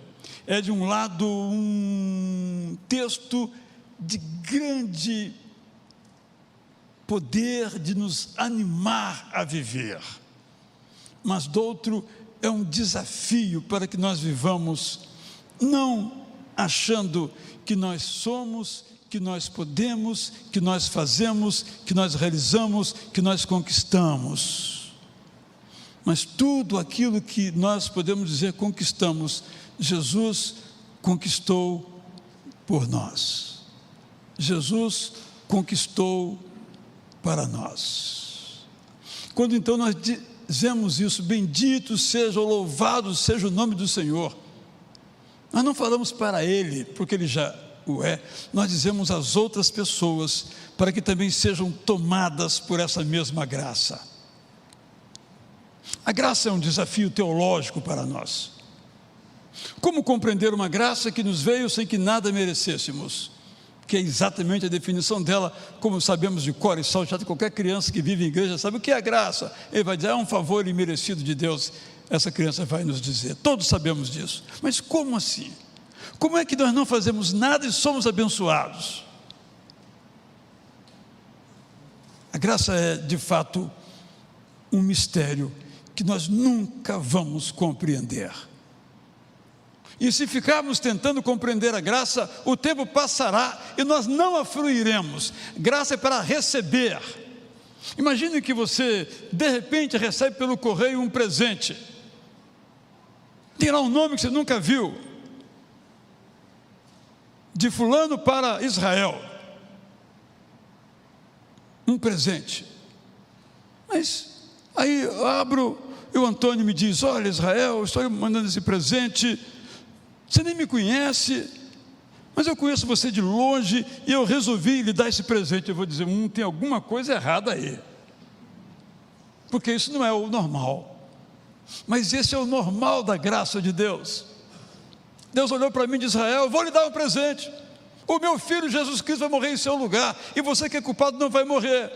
E: É, de um lado, um texto de grande poder de nos animar a viver, mas do outro é um desafio para que nós vivamos não achando que nós somos, que nós podemos, que nós fazemos, que nós realizamos, que nós conquistamos. Mas tudo aquilo que nós podemos dizer conquistamos, Jesus conquistou por nós. Jesus conquistou para nós. Quando então nós dizemos isso, bendito seja ou louvado seja o nome do Senhor, nós não falamos para Ele, porque Ele já o é, nós dizemos às outras pessoas, para que também sejam tomadas por essa mesma graça. A graça é um desafio teológico para nós. Como compreender uma graça que nos veio sem que nada merecêssemos? Que é exatamente a definição dela, como sabemos de cor e salteado, qualquer criança que vive em igreja sabe o que é a graça. Ele vai dizer, é um favor imerecido de Deus. Essa criança vai nos dizer, todos sabemos disso. Mas como assim? Como é que nós não fazemos nada e somos abençoados? A graça é, de fato, um mistério que nós nunca vamos compreender. E se ficarmos tentando compreender a graça, o tempo passará e nós não a fruiremos. Graça é para receber. Imagine que você, de repente, recebe pelo correio um presente. Tem lá um nome que você nunca viu. de fulano para Israel, um presente. Mas aí eu abro e o Antônio me diz: olha, Israel, estou mandando esse presente, você nem me conhece, mas eu conheço você de longe e eu resolvi lhe dar esse presente. Eu vou dizer: tem alguma coisa errada aí, porque isso não é o normal. Mas esse é o normal da graça de Deus. Deus olhou para mim e disse: Israel, eu vou lhe dar um presente. O meu filho Jesus Cristo vai morrer em seu lugar, e você que é culpado não vai morrer.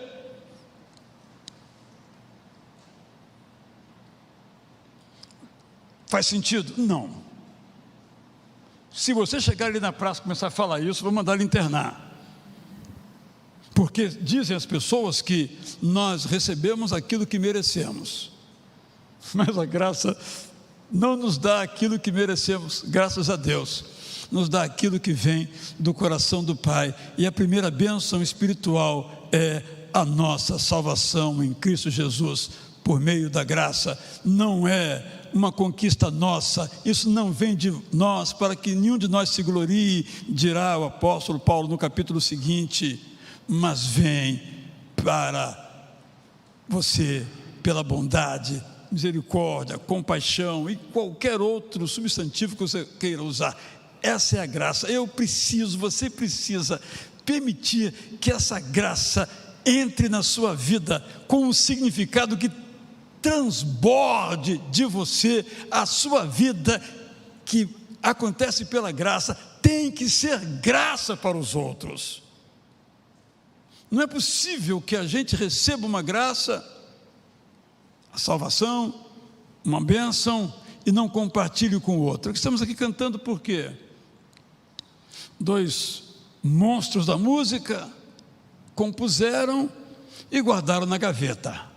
E: Faz sentido? Não. Se você chegar ali na praça e começar a falar isso, vou mandar ele internar. Porque dizem as pessoas que nós recebemos aquilo que merecemos, mas a graça não nos dá aquilo que merecemos, graças a Deus. Nos dá aquilo que vem do coração do Pai. E a primeira bênção espiritual é a nossa salvação em Cristo Jesus, por meio da graça. Não é uma conquista nossa, isso não vem de nós para que nenhum de nós se glorie, dirá o apóstolo Paulo no capítulo seguinte, mas vem para você pela bondade, misericórdia, compaixão e qualquer outro substantivo que você queira usar. Essa é a graça. Você precisa permitir que essa graça entre na sua vida com um significado que transborde de você. A sua vida que acontece pela graça tem que ser graça para os outros. Não é possível que a gente receba uma graça, a salvação, uma bênção, e não compartilhe com o outro. Estamos aqui cantando por quê? Dois monstros da música compuseram e guardaram na gaveta.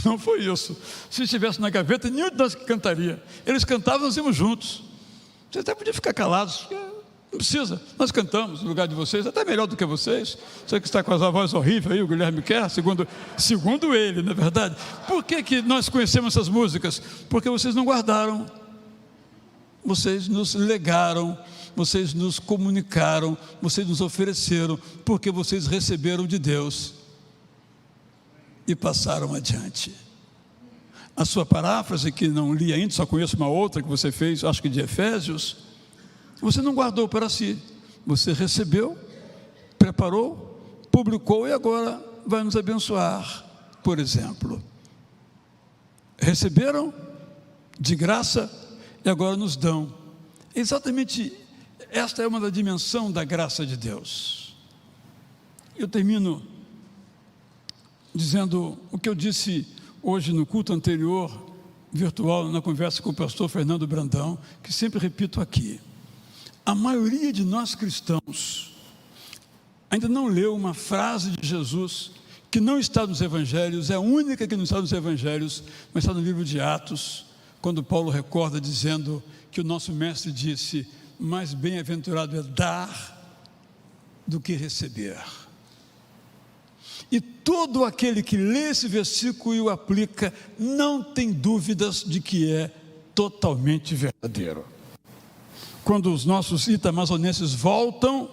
E: Não foi isso. Se estivesse na gaveta, nenhum de nós cantaria. Eles cantavam, nós íamos juntos. Vocês até podiam ficar calados. Não precisa, nós cantamos no lugar de vocês, até melhor do que vocês. Você que está com a voz horrível aí, o Guilherme quer, segundo ele, não é verdade? Por que nós conhecemos essas músicas? Porque vocês não guardaram, vocês nos legaram, vocês nos comunicaram, vocês nos ofereceram, porque vocês receberam de Deus e passaram adiante. A sua paráfrase, que não li ainda, só conheço uma outra que você fez, acho que de Efésios, você não guardou para si, você recebeu, preparou, publicou e agora vai nos abençoar. Por exemplo, receberam de graça e agora nos dão. Exatamente esta é uma dimensão da graça de Deus. Eu termino dizendo o que eu disse hoje no culto anterior, virtual, na conversa com o pastor Fernando Brandão, que sempre repito aqui. A maioria de nós cristãos ainda não leu uma frase de Jesus que não está nos evangelhos, é a única que não está nos evangelhos, mas está no livro de Atos, quando Paulo recorda dizendo que o nosso mestre disse: mais bem-aventurado é dar do que receber. E todo aquele que lê esse versículo e o aplica, não tem dúvidas de que é totalmente verdadeiro. Quando os nossos itamazonenses voltam,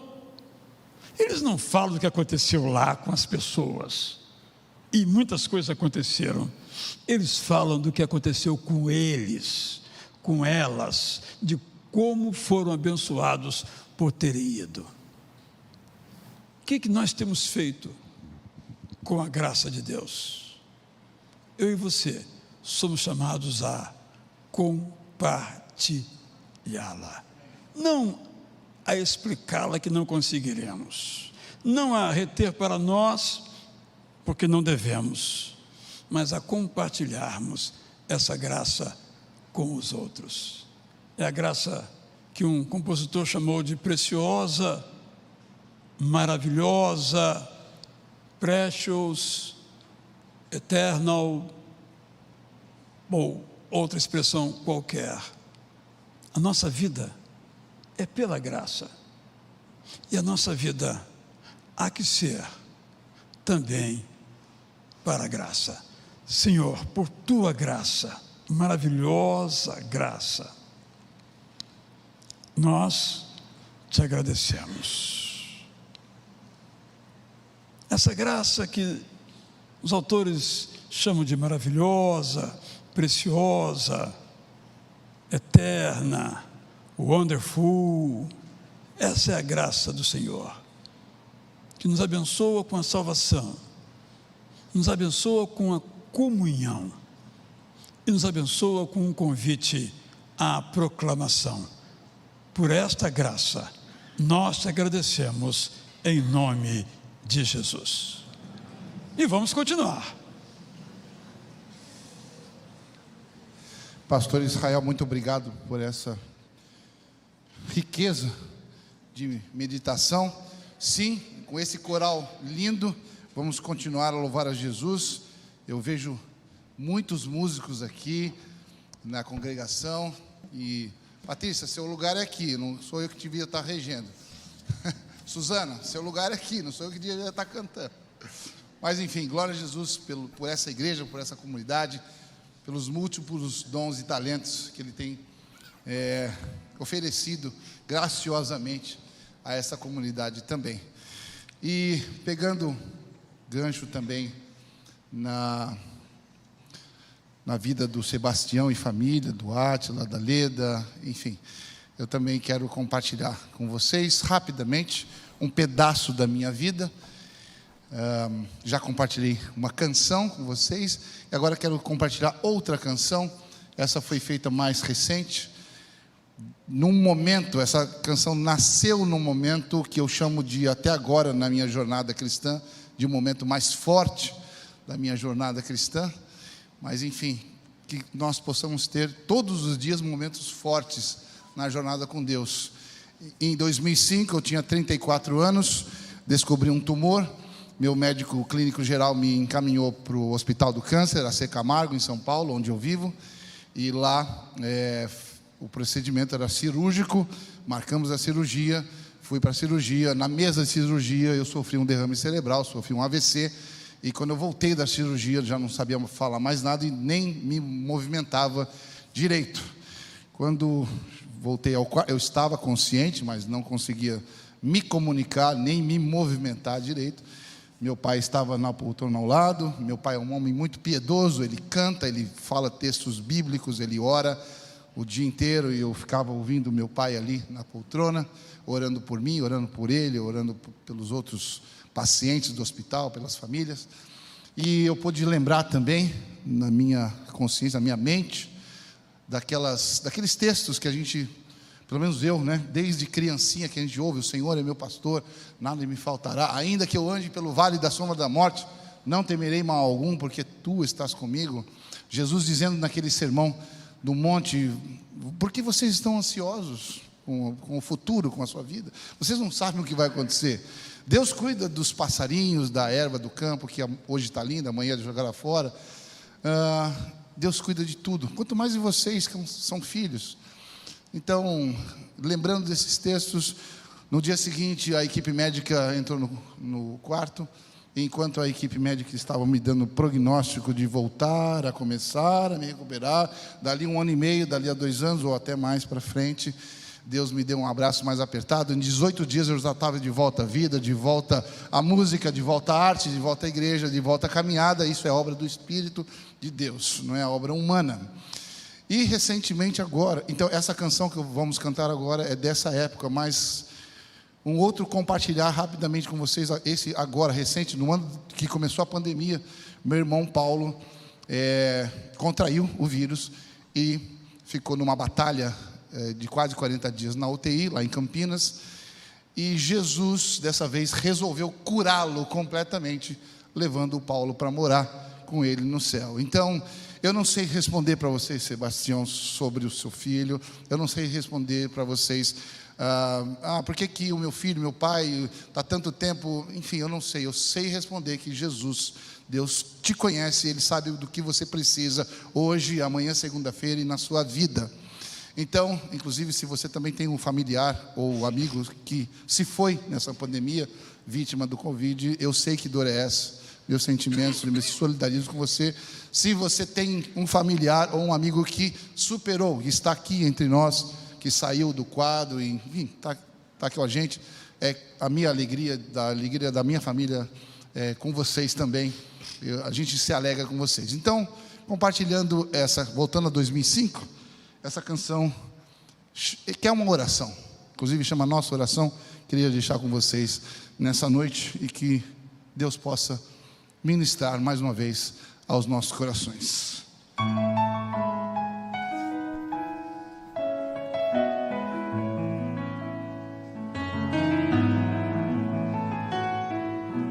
E: eles não falam do que aconteceu lá com as pessoas, e muitas coisas aconteceram. Eles falam do que aconteceu com eles, com elas, de como foram abençoados por terem ido. O que nós temos feito com a graça de Deus? Eu e você somos chamados a compartilhá-la, não a explicá-la, que não conseguiremos, não a reter para nós, porque não devemos, mas a compartilharmos essa graça com os outros. É a graça que um compositor chamou de preciosa, maravilhosa, precious, eternal, ou outra expressão qualquer. A nossa vida é pela graça, e a nossa vida há que ser também para a graça. Senhor, por tua graça, maravilhosa graça, nós te agradecemos. Essa graça que os autores chamam de maravilhosa, preciosa, eterna, wonderful, essa é a graça do Senhor, que nos abençoa com a salvação, nos abençoa com a comunhão e nos abençoa com um convite à proclamação. Por esta graça, nós te agradecemos em nome de Jesus. E vamos continuar.
B: Pastor Israel, muito obrigado por essa riqueza de meditação. Sim, com esse coral lindo, vamos continuar a louvar a Jesus. Eu vejo muitos músicos aqui na congregação. E, Patrícia, seu lugar é aqui, não sou eu que devia estar regendo. Suzana, seu lugar é aqui, não sou eu que devia estar cantando. Mas enfim, glória a Jesus por essa igreja, por essa comunidade, pelos múltiplos dons e talentos que Ele tem oferecido graciosamente a essa comunidade também. E pegando gancho também na vida do Sebastião e família, do Átila, da Leda, enfim, eu também quero compartilhar com vocês rapidamente um pedaço da minha vida. Já compartilhei uma canção com vocês e agora quero compartilhar outra canção. Essa foi feita mais recente, num momento, essa canção nasceu num momento que eu chamo de, até agora na minha jornada cristã, de um momento mais forte da minha jornada cristã. Mas enfim, que nós possamos ter todos os dias momentos fortes na jornada com Deus. Em 2005 eu tinha 34 anos, descobri um tumor. Meu médico clínico geral me encaminhou para o Hospital do Câncer, a C. Camargo, em São Paulo, onde eu vivo. E lá o procedimento era cirúrgico, marcamos a cirurgia, fui para a cirurgia. Na mesa de cirurgia eu sofri um derrame cerebral, sofri um AVC. E quando eu voltei da cirurgia, já não sabia falar mais nada e nem me movimentava direito. Quando voltei ao quarto, eu estava consciente, mas não conseguia me comunicar, nem me movimentar direito. Meu pai estava na poltrona ao lado. Meu pai é um homem muito piedoso, ele canta, ele fala textos bíblicos, ele ora o dia inteiro, e eu ficava ouvindo meu pai ali na poltrona, orando por mim, orando por ele, orando pelos outros pacientes do hospital, pelas famílias. E eu pude lembrar também, na minha consciência, na minha mente, daqueles textos que a gente, pelo menos eu, desde criancinha que a gente ouve: o Senhor é meu pastor, nada me faltará, ainda que eu ande pelo vale da sombra da morte, não temerei mal algum, porque tu estás comigo. Jesus dizendo naquele sermão do monte: por que vocês estão ansiosos com o futuro, com a sua vida? Vocês não sabem o que vai acontecer. Deus cuida dos passarinhos, da erva do campo, que hoje está linda, amanhã é de jogar lá fora. Deus cuida de tudo, quanto mais de vocês que são filhos. Então, lembrando desses textos, no dia seguinte a equipe médica entrou no quarto, e enquanto a equipe médica estava me dando prognóstico de voltar a começar a me recuperar, dali 1 ano e meio, dali a 2 anos ou até mais para frente, Deus me deu um abraço mais apertado. Em 18 dias eu já estava de volta à vida, de volta à música, de volta à arte, de volta à igreja, de volta à caminhada. Isso é obra do Espírito de Deus, não é obra humana. E recentemente agora, então essa canção que vamos cantar agora é dessa época, mas um outro compartilhar rapidamente com vocês, esse agora recente, no ano que começou a pandemia, meu irmão Paulo contraiu o vírus e ficou numa batalha de quase 40 dias na UTI, lá em Campinas, e Jesus, dessa vez, resolveu curá-lo completamente, levando o Paulo para morar com ele no céu. Então, eu não sei responder para vocês, Sebastião, sobre o seu filho, eu não sei responder para vocês, por que o meu filho, meu pai, está tanto tempo, enfim, eu não sei. Eu sei responder que Jesus, Deus te conhece, Ele sabe do que você precisa hoje, amanhã, segunda-feira e na sua vida. Então, inclusive, se você também tem um familiar ou amigo que se foi nessa pandemia, vítima do Covid, eu sei que dor é essa. Meus sentimentos, me solidarizo com você. Se você tem um familiar ou um amigo que superou, que está aqui entre nós, que saiu do quadro, enfim, está estar aqui com a gente. É a minha alegria, da alegria da minha família com vocês também. A gente se alegra com vocês. Então, compartilhando voltando a 2005, essa canção, que é uma oração, inclusive chama Nossa Oração, queria deixar com vocês nessa noite e que Deus possa ministrar mais uma vez aos nossos corações.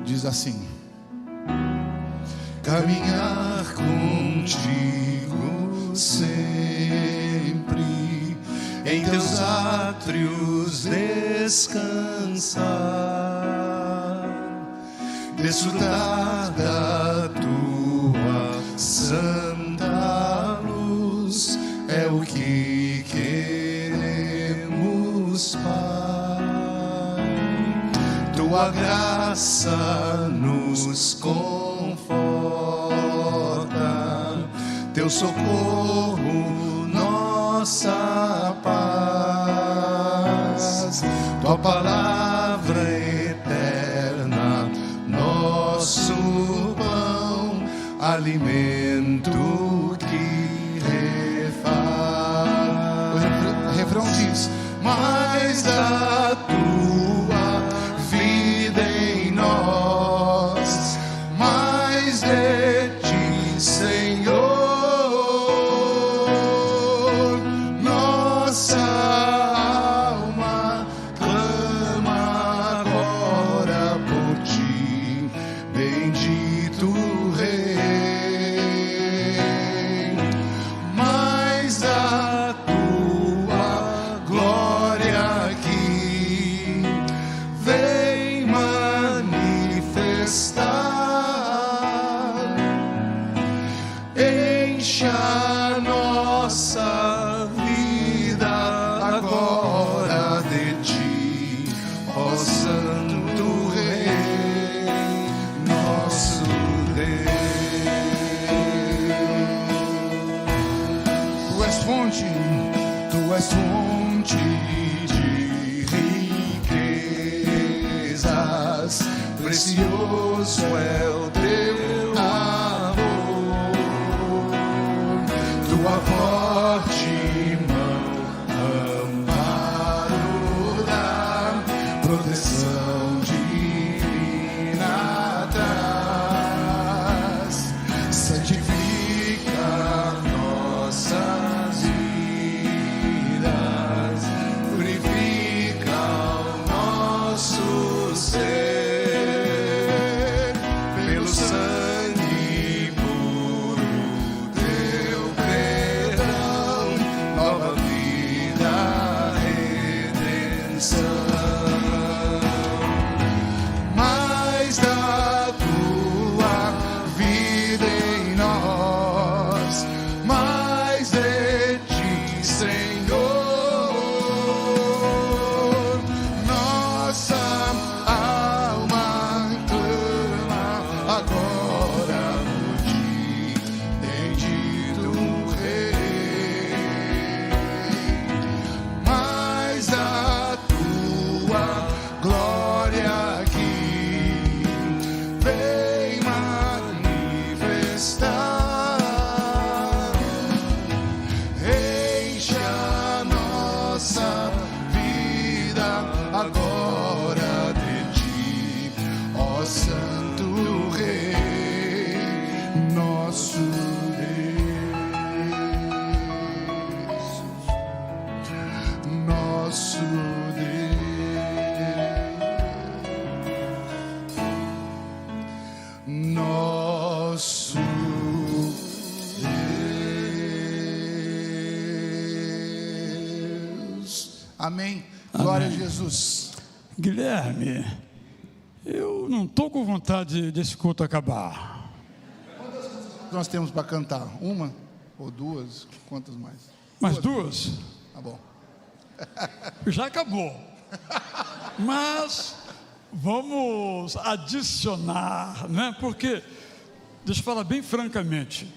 B: Diz assim: caminhar contigo sempre, em teus átrios descansar, desfrutar da tua santa luz, é o que queremos, Pai. Tua graça nos conforta, teu socorro, nossa paz. Tua palavra eterna, nosso pão, alimento que refaz. O refrão diz: mais da tua vida em nós, mais de ti, Senhor. Nossa alma clama agora por ti, bendito Rei. Mais da tua glória aqui vem manifestar, enche a nossa vida agora de ti, ó Santo Rei, nosso Deus. Tu és fonte de riquezas, precioso é o teu amor. Tua forte mão, amparo dá, proteção divina traz, santifica nossas vidas, purifica o nosso ser, pelo sangue puro, teu perdão, nova vida, redenção. Mais da tua vida em nós, mais de ti, Senhor. Nossa alma clama agora por ti, bendito Rei. Mais da tua glória aqui vem manifestar, enche a nossa vida agora de ti, ó Santo Rei, nosso Deus, nosso Deus, nosso Deus. Amém. Glória a Jesus.
E: Guilherme, eu não estou com vontade desse culto acabar.
B: Nós temos para cantar uma ou duas, quantas mais?
E: Mais duas?
B: Tá bom.
E: Já acabou. Mas vamos adicionar, né? Porque, deixa eu falar bem francamente,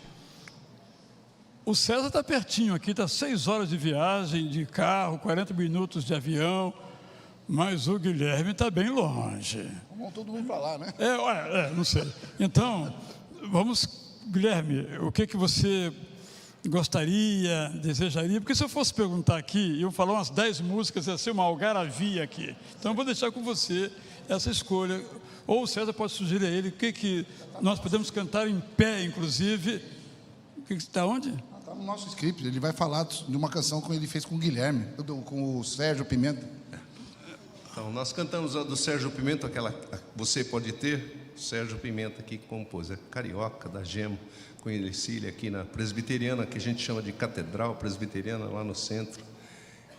E: o César está pertinho aqui, está 6 horas de viagem de carro, 40 minutos de avião. mas o Guilherme está bem longe.
B: Vamos todo mundo para lá, né?
E: Não sei. Então, vamos, Guilherme, o que você gostaria, desejaria? Porque se eu fosse perguntar aqui, eu falar umas 10 músicas, ia ser uma algaravia aqui. Então, eu vou deixar com você essa escolha. Ou o César pode sugerir a ele o que nós podemos cantar em pé, inclusive. O que está onde?
B: Está no nosso script. Ele vai falar de uma canção que ele fez com o Guilherme, com o Sérgio Pimenta.
C: Então, nós cantamos a do Sérgio Pimenta, aquela Você Pode Ter. O Sérgio Pimenta aqui que compôs, é carioca, da Gemo, com Ercília, aqui na Presbiteriana, que a gente chama de Catedral Presbiteriana, lá no centro.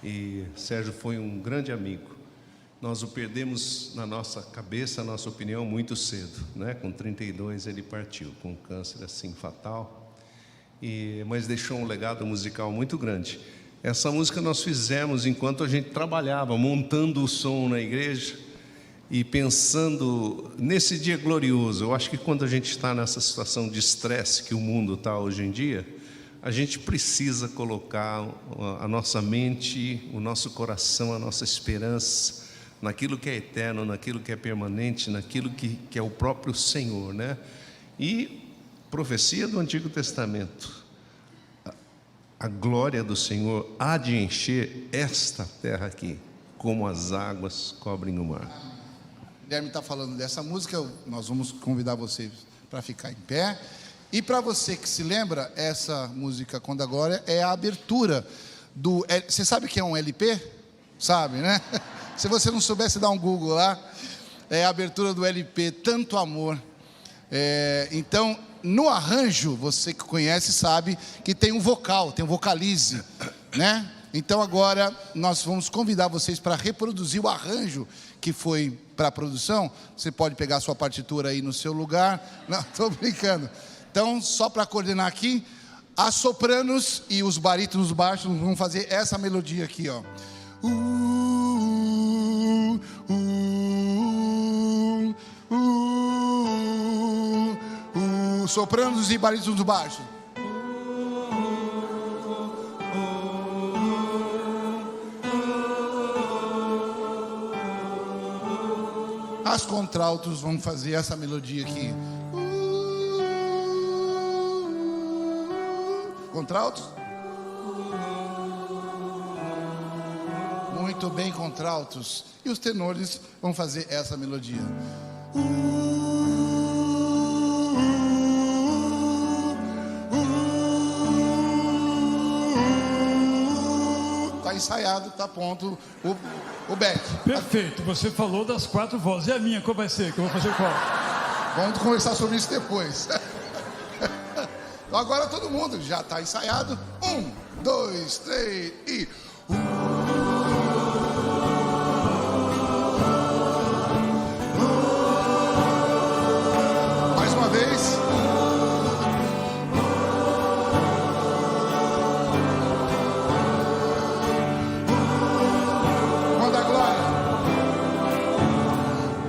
C: E Sérgio foi um grande amigo. Nós o perdemos na nossa cabeça, na nossa opinião, muito cedo, né? Com 32 ele partiu, com um câncer assim fatal, mas deixou um legado musical muito grande. Essa música nós fizemos enquanto a gente trabalhava, montando o som na igreja e pensando nesse dia glorioso. Eu acho que quando a gente está nessa situação de estresse que o mundo está hoje em dia, a gente precisa colocar a nossa mente, o nosso coração, a nossa esperança naquilo que é eterno, naquilo que é permanente, naquilo que é o próprio Senhor, né? E profecia do Antigo Testamento: a glória do Senhor há de encher esta terra aqui, como as águas cobrem o mar.
B: O Guilherme está falando dessa música, nós vamos convidar vocês para ficar em pé. E para você que se lembra, essa música Quando a Glória é a abertura do... Você sabe o que é um LP? Sabe, né? Se você não soubesse, dá um Google lá. É a abertura do LP Tanto Amor. Então, no arranjo, você que conhece sabe que tem um vocal, tem um vocalize, né? Então agora nós vamos convidar vocês para reproduzir o arranjo que foi para a produção. Você pode pegar a sua partitura aí no seu lugar. Não, estou brincando. Então, só para coordenar aqui, as sopranos e os barítonos baixos vão fazer essa melodia aqui, ó. Sopranos e barítonos baixos. As contraltos vão fazer essa melodia aqui. Contraltos? Muito bem, contraltos. E os tenores vão fazer essa melodia. Está ensaiado, está pronto o back.
E: Perfeito, você falou das 4 vozes. E a minha, qual vai ser? Que eu vou fazer qual?
B: Vamos conversar sobre isso depois. Então agora todo mundo já está ensaiado. 1, 2, 3 e... Mais uma vez. Quando a glória.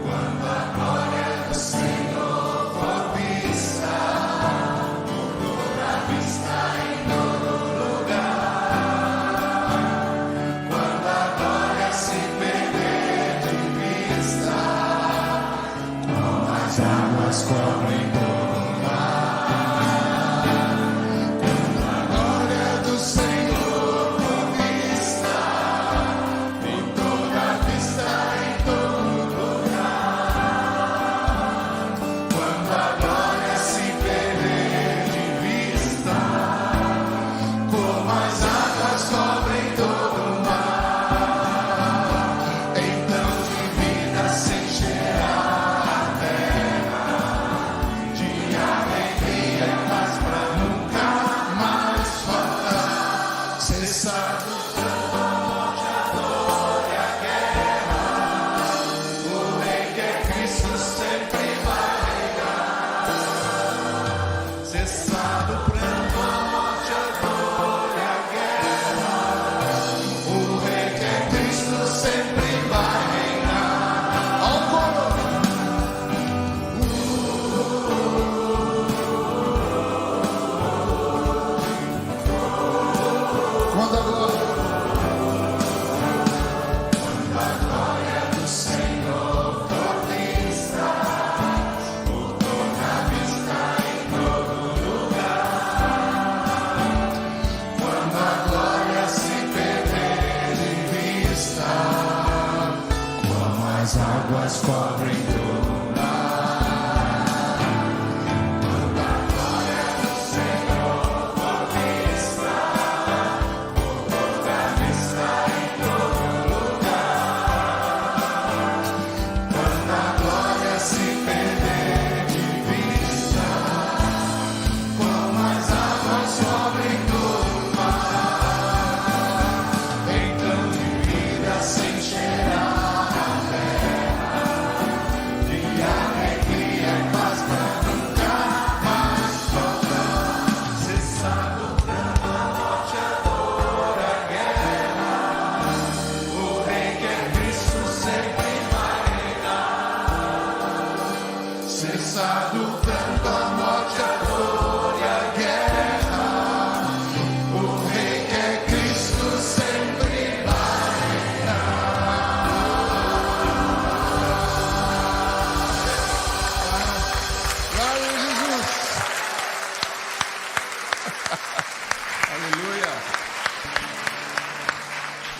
B: Quando a glória do Senhor for vista, toda vista em todo lugar. Quando a glória se perder de vista, como as águas cobrem todo o mar. Quando a glória do Senhor for vista, em toda vista, em todo lugar. Quando a glória se perder de vista, como as águas cobrem todo o mar, então de vida se encherá a terra, de alegria e paz pra nunca mais faltar. Cessado o morte, a dor e a guerra, o Rei que é Cristo sempre vai reinar. Cessado o pranto, a morte, a dor e a guerra, o Rei que é Cristo sempre vai reinar. Ao coro. Quando a glória.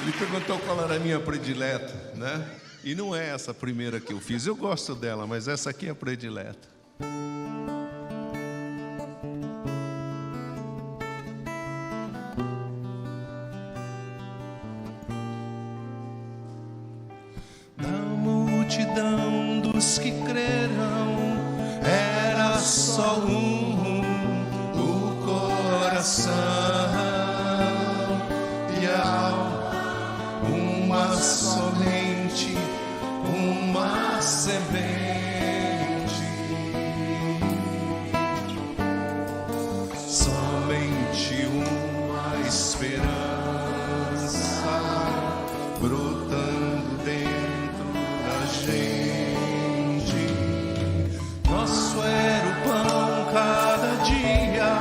C: Ele perguntou qual era a minha predileta, né? E não é essa a primeira que eu fiz. Eu gosto dela, mas essa aqui é a predileta.
F: Da multidão dos que crerão, era só o coração e a alma, uma somente, uma semente, somente uma esperança brotando dentro da gente. Nosso era o pão cada dia,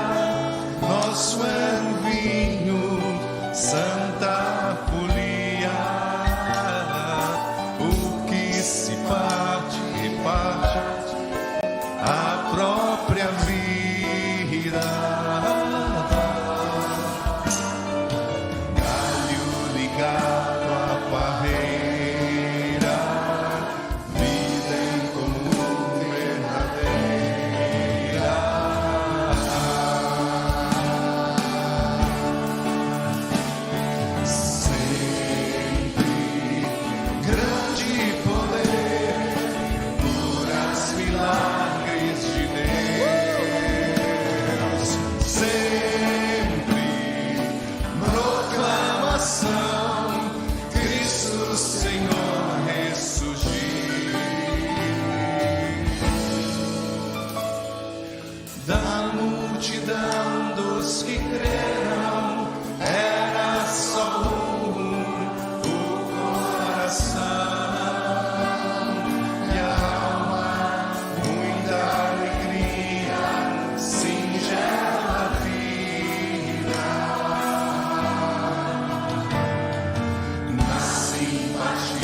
F: nosso era o vinho, santa folia. O que se parte, reparte a própria vida. Galho ligado à parreira, vida em comum verdadeira. Sempre grande poder, curas, milagres de Deus. Sempre proclamação, Cristo Senhor ressurgir. Da multidão dos que creram, era só o coração e a alma, muita alegria, singela vida. Na simpatia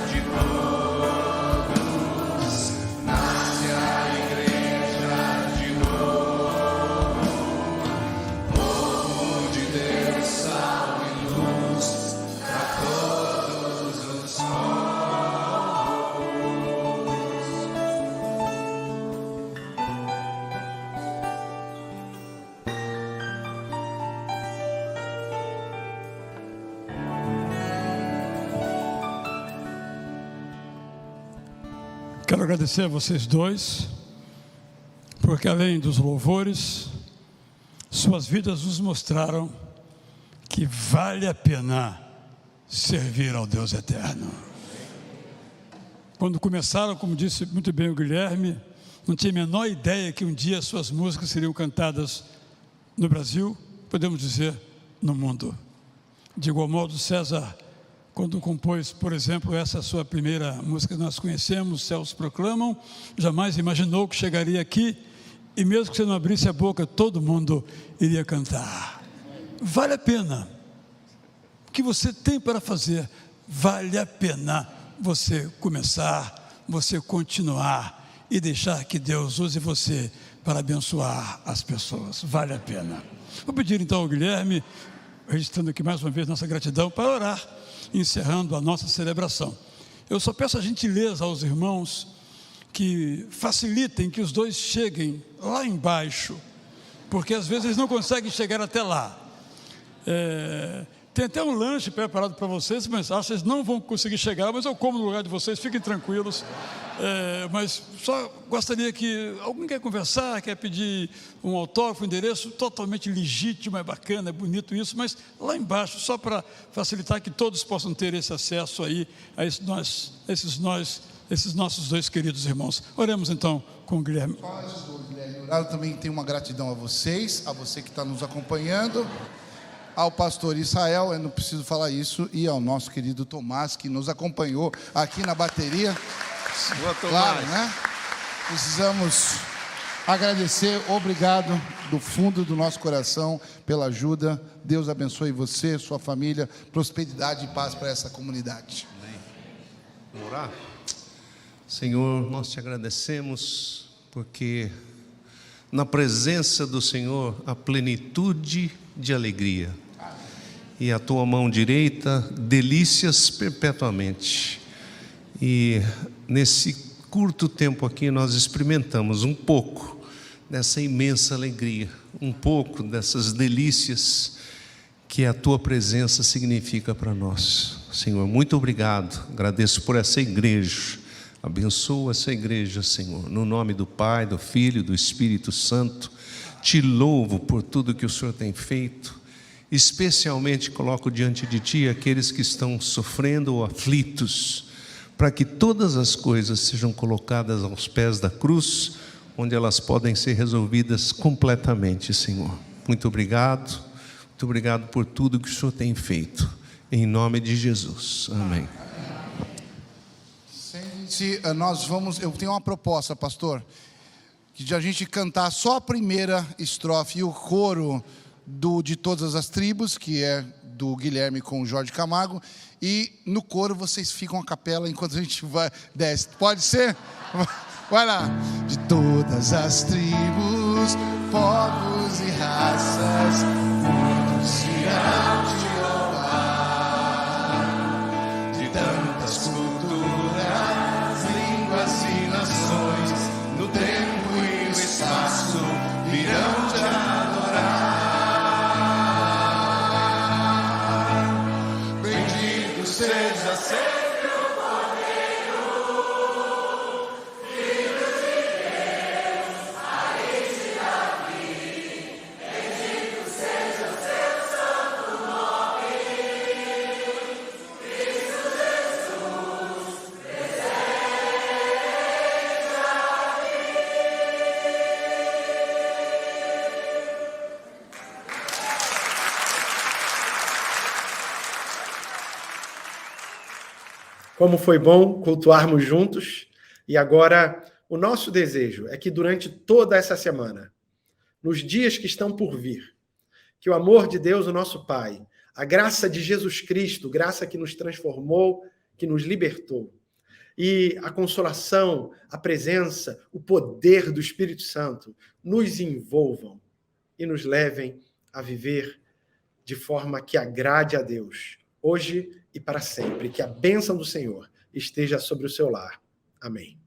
F: de todos, nasce a igreja de novo, povo de Deus, sal e luz para todos os povos.
E: Quero agradecer a vocês dois, porque além dos louvores, suas vidas nos mostraram que vale a pena servir ao Deus eterno. Quando começaram, como disse muito bem o Guilherme, não tinha a menor ideia que um dia suas músicas seriam cantadas no Brasil, podemos dizer, no mundo. De igual modo, César, quando compôs, por exemplo, essa sua primeira música que nós conhecemos, Céus Proclamam, jamais imaginou que chegaria aqui e mesmo que você não abrisse a boca, todo mundo iria cantar. Vale a pena. O que você tem para fazer, vale a pena você começar, você continuar e deixar que Deus use você para abençoar as pessoas. Vale a pena. Vou pedir então ao Guilherme, registrando aqui mais uma vez nossa gratidão, para orar, encerrando a nossa celebração. Eu só peço a gentileza aos irmãos que facilitem que os dois cheguem lá embaixo, porque às vezes eles não conseguem chegar até lá. Tem até um lanche preparado para vocês, mas acho que vocês não vão conseguir chegar, mas eu como no lugar de vocês, fiquem tranquilos. Mas só gostaria que alguém quer conversar, quer pedir um autógrafo, um endereço, totalmente legítimo, é bacana, é bonito isso, mas lá embaixo, só para facilitar que todos possam ter esse acesso aí a esses nossos dois queridos irmãos. Oremos então com o Guilherme.
B: Eu também tenho uma gratidão a vocês, a você que está nos acompanhando, ao pastor Israel, eu não preciso falar isso, e ao nosso querido Tomás, que nos acompanhou aqui na bateria.
C: Boa, Tomás.
B: Claro, né? Precisamos agradecer, obrigado do fundo do nosso coração pela ajuda. Deus abençoe você, sua família, prosperidade e paz para essa comunidade.
C: Vamos orar? Senhor, nós te agradecemos porque na presença do Senhor há plenitude de alegria. e a tua mão direita, delícias perpetuamente. E nesse curto tempo aqui nós experimentamos um pouco dessa imensa alegria, um pouco dessas delícias que a tua presença significa para nós. Senhor, muito obrigado, agradeço por essa igreja, abençoa essa igreja, Senhor, no nome do Pai, do Filho e do Espírito Santo. Te louvo por tudo que o Senhor tem feito, especialmente coloco diante de Ti aqueles que estão sofrendo ou aflitos, para que todas as coisas sejam colocadas aos pés da cruz, onde elas podem ser resolvidas completamente, Senhor. Muito obrigado por tudo que o Senhor tem feito, em nome de Jesus, amém.
B: Sente-se, eu tenho uma proposta, pastor, de a gente cantar só a primeira estrofe e o coro de Todas as Tribos, que é do Guilherme com o Jorge Camargo, e no coro vocês ficam a capela enquanto a gente desce. Pode ser? Vai lá. De todas as tribos, povos e raças, muitos irão te louvar. De tantas culturas, línguas e nações, no tempo e no espaço, virão te adorar. Bendito seja sempre o Cordeiro, Filho de Deus, raiz de Davi. Bendito seja o seu santo nome, Cristo Jesus, presente aqui.
A: Como foi bom cultuarmos juntos. E agora, o nosso desejo é que durante toda essa semana, nos dias que estão por vir, que o amor de Deus, o nosso Pai, a graça de Jesus Cristo, graça que nos transformou, que nos libertou, e a consolação, a presença, o poder do Espírito Santo nos envolvam e nos levem a viver de forma que agrade a Deus, hoje e para sempre. Que a bênção do Senhor esteja sobre o seu lar. Amém.